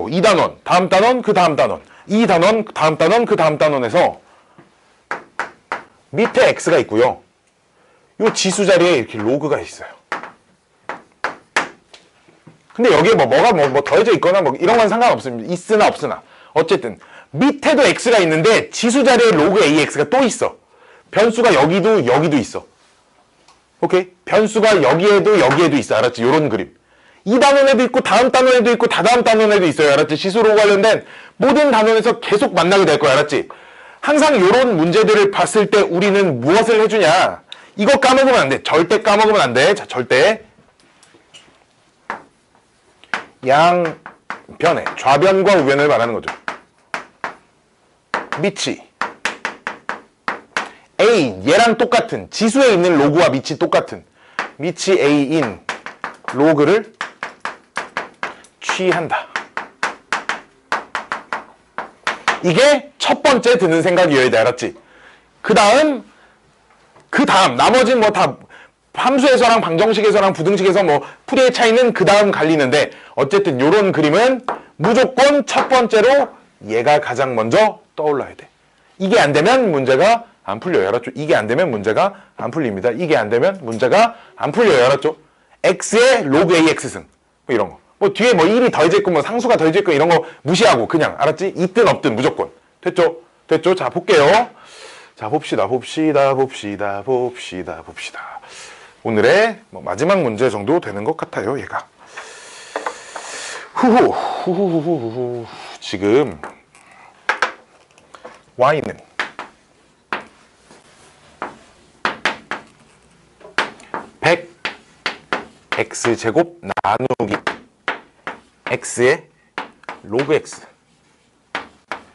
이 단원, 다음 단원, 그 다음 단원, 이 단원, 다음 단원, 그 다음 단원에서 밑에 x가 있고요. 요 지수 자리에 이렇게 로그가 있어요. 근데 여기에 뭐가 더해져 있거나 뭐 이런 건 상관없습니다. 있으나 없으나. 어쨌든 밑에도 x가 있는데 지수 자리에 로그 ax가 또 있어. 변수가 여기도 있어. 오케이? 변수가 여기에도 있어. 알았지? 요런 그림. 이 단원에도 있고 다음 단원에도 있고 다다음 단원에도 있어요. 알았지? 지수로 관련된 모든 단원에서 계속 만나게 될 거야. 알았지? 항상 요런 문제들을 봤을 때 우리는 무엇을 해주냐? 이거 까먹으면 안 돼. 절대 까먹으면 안 돼. 자, 절대. 양변의 좌변과 우변을 말하는 거죠. 밑이 A, 얘랑 똑같은 지수에 있는 로그와 밑이 똑같은 밑이 A인 로그를 취한다. 이게 첫 번째 드는 생각이어야 돼. 알았지? 그 다음 나머지는 뭐 다 함수에서랑 방정식에서랑 부등식에서 뭐 풀이의 차이는 그 다음 갈리는데 어쨌든 요런 그림은 무조건 첫 번째로 얘가 가장 먼저 떠올라야 돼. 이게 안 되면 문제가 안 풀려요. 알았죠? 이게 안 되면 문제가 안 풀립니다. 이게 안 되면 문제가 안 풀려요. 알았죠? x의 로그 ax승 뭐 이런 거. 뭐 뒤에 뭐 1이 더해져 있고 뭐 상수가 더해져 있고 이런 거 무시하고 그냥 알았지? 있든 없든 무조건. 됐죠? 됐죠? 자, 볼게요. 자, 봅시다. 오늘의 뭐 마지막 문제 정도 되는 것 같아요. 얘가. 후후. 지금 y는 100 x제곱 나누기 x의 로그 x.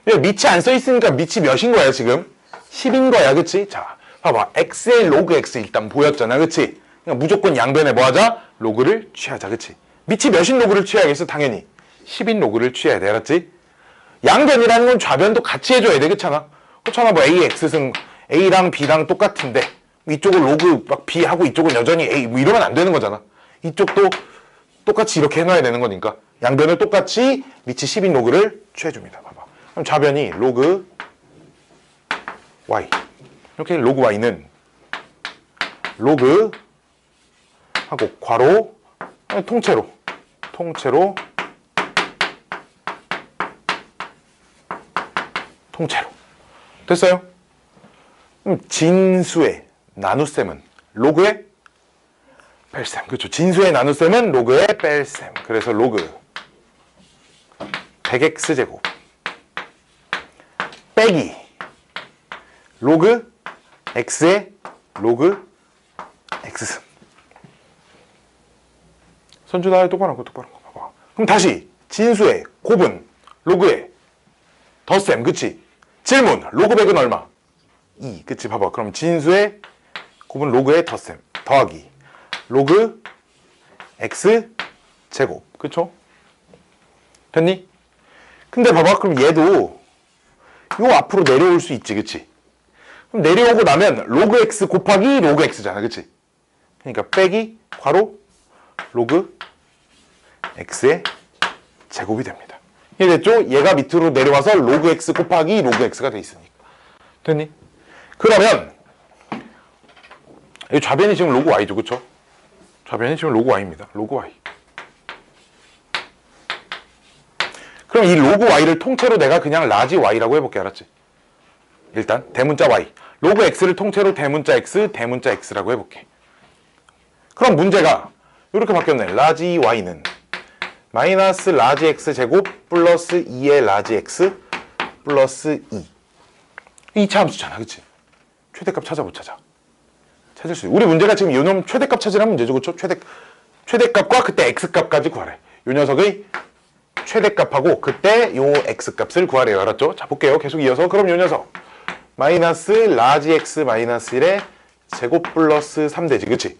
밑이 안 써있으니까 밑이 몇인 거야 지금? 10인 거야, 그치? 자, 봐봐. x의 로그 x 일단 보였잖아, 그치? 그러니까 무조건 양변에 뭐 하자? 로그를 취하자, 그치? 밑이 몇인 로그를 취해야겠어? 당연히 10인 로그를 취해야 돼, 알았지? 양변이라는 건 좌변도 같이 해줘야 돼, 그렇잖아? 그렇잖아. 뭐 ax승 a랑 b랑 똑같은데 이쪽은 로그 막 b 하고 이쪽은 여전히 a 뭐 이러면 안 되는 거잖아. 이쪽도 똑같이 이렇게 해놔야 되는 거니까 양변을 똑같이 밑이 10인 로그를 취해줍니다. 봐봐. 그럼 좌변이 로그 y. 이렇게 로그 y는 로그 하고 괄호 통째로 됐어요? 그럼 진수의 나눗셈은 로그의 뺄셈. 그렇죠? 진수의 나눗셈은 로그의 뺄셈. 그래서 로그 100x제곱 빼기 로그 x의 로그 x승. 선주다. 똑바로 거 봐봐. 그럼 다시 진수의 곱은 로그의 덧셈. 그치? 질문. 로그 100은 얼마? 2. 그치? 봐봐. 그럼 진수의 곱은 로그의 덧셈 더하기 로그 x 제곱. 그쵸? 됐니? 근데 봐봐. 그럼 얘도 요 앞으로 내려올 수 있지. 그치? 그럼 내려오고 나면 로그 x 곱하기 로그 x잖아. 그치? 그러니까 빼기 괄호 로그 x의 제곱이 됩니다. 이해됐죠? 얘가 밑으로 내려와서 로그 x 곱하기 로그 x가 돼 있으니까. 됐니? 그러면 이 좌변이 지금 로그 y죠. 그쵸? 좌변이 지금 로그 y입니다. 로그 y. 그럼 이 로그 y를 통째로 내가 그냥 라지 y라고 해볼게. 알았지? 일단 대문자 y. 로그 x를 통째로 대문자 x, 대문자 x라고 해볼게. 그럼 문제가 이렇게 바뀌었네. 라지 y는 마이너스 라지 x 제곱 플러스 2의 라지 x 플러스 2. 2차 함수잖아. 그치? 최대값 찾아 못 찾아? 찾을 수 있어. 우리 문제가 지금 요놈 최대값 찾으라는 문제죠. 그쵸? 최대값과 그때 x값까지 구하래. 요 녀석의 최대값하고 그때 요 x값을 구하래요. 알았죠? 자, 볼게요. 계속 이어서. 그럼 요 녀석 마이너스 라지 x 마이너스 1의 제곱 플러스 3되지. 그치?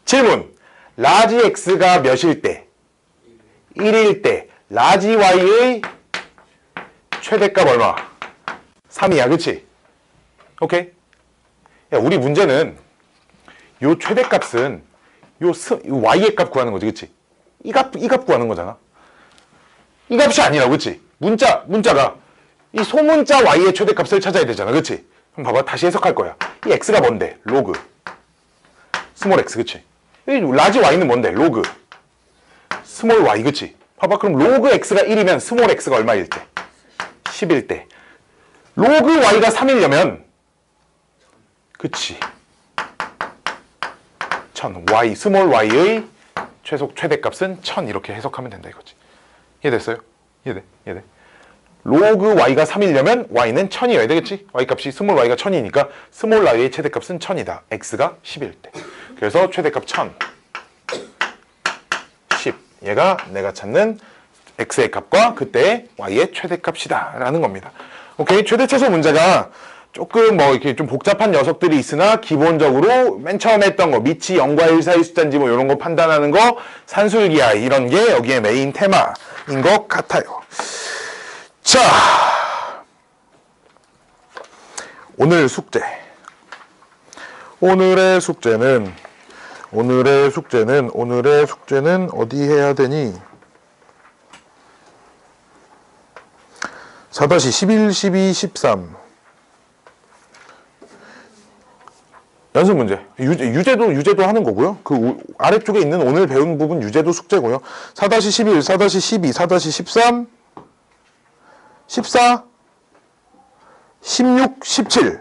질문. 라지 x가 몇일 때? 1일 때 라지 y의 최대값 얼마? 3이야. 그치? 오케이? 야, 우리 문제는 요 최대값은 요 y의 값 구하는 거지. 그치? 이 값 구하는 거잖아. 이 값이 아니라. 그치? 문자가 이 소문자 y의 최대값을 찾아야 되잖아. 그치? 그럼 봐봐. 다시 해석할 거야. 이 x가 뭔데? 로그 스몰 x. 그치? 이 라지 y는 뭔데? 로그 스몰 y. 그치? 봐봐. 그럼 로그 x가 1이면 스몰 x가 얼마일 때? 10일 때. 로그 y가 3이려면 그치? 1000. y 스몰 y의 최대값은 1000 이렇게 해석하면 된다 이거지. 이해됐어요? 이해돼? 로그 y가 3이려면 y는 1000이어야 되겠지? y값이 스몰 y가 1000이니까 스몰 y의 최대값은 1000이다. x가 10일 때. 그래서 최대값 1000. 10. 얘가 내가 찾는 x의 값과 그때의 y의 최대값이다 라는 겁니다. 오케이? 최대차수 문제가 조금 뭐 이렇게 좀 복잡한 녀석들이 있으나 기본적으로 맨 처음에 했던 거 밑이 0과 1 사이 숫자인지 뭐 이런 거 판단하는 거 산술기하 이런 게 여기에 메인 테마인 것 같아요. 자, 오늘의 숙제는 어디 해야 되니? 4-11, 12, 13 연습 문제. 유제도 하는 거고요. 그 아래쪽에 있는 오늘 배운 부분 유제도 숙제고요. 4-11, 4-12, 4-13, 14, 16, 17.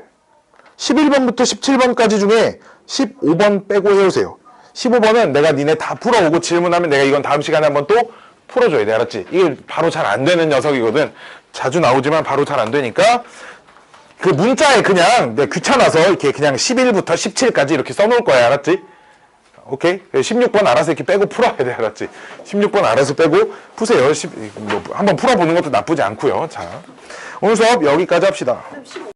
11번부터 17번까지 중에 15번 빼고 해오세요. 15번은 내가 니네 다 풀어오고 질문하면 내가 이건 다음 시간에 한번 또 풀어줘야 돼. 알았지? 이게 바로 잘 안 되는 녀석이거든. 자주 나오지만 바로 잘 안 되니까 그 문자에 그냥 귀찮아서 이렇게 그냥 11부터 17까지 이렇게 써놓을 거야. 알았지? 오케이? 16번 알아서 이렇게 빼고 풀어야 돼. 알았지? 16번 알아서 빼고 푸세요. 한번 풀어보는 것도 나쁘지 않고요. 자, 오늘 수업 여기까지 합시다.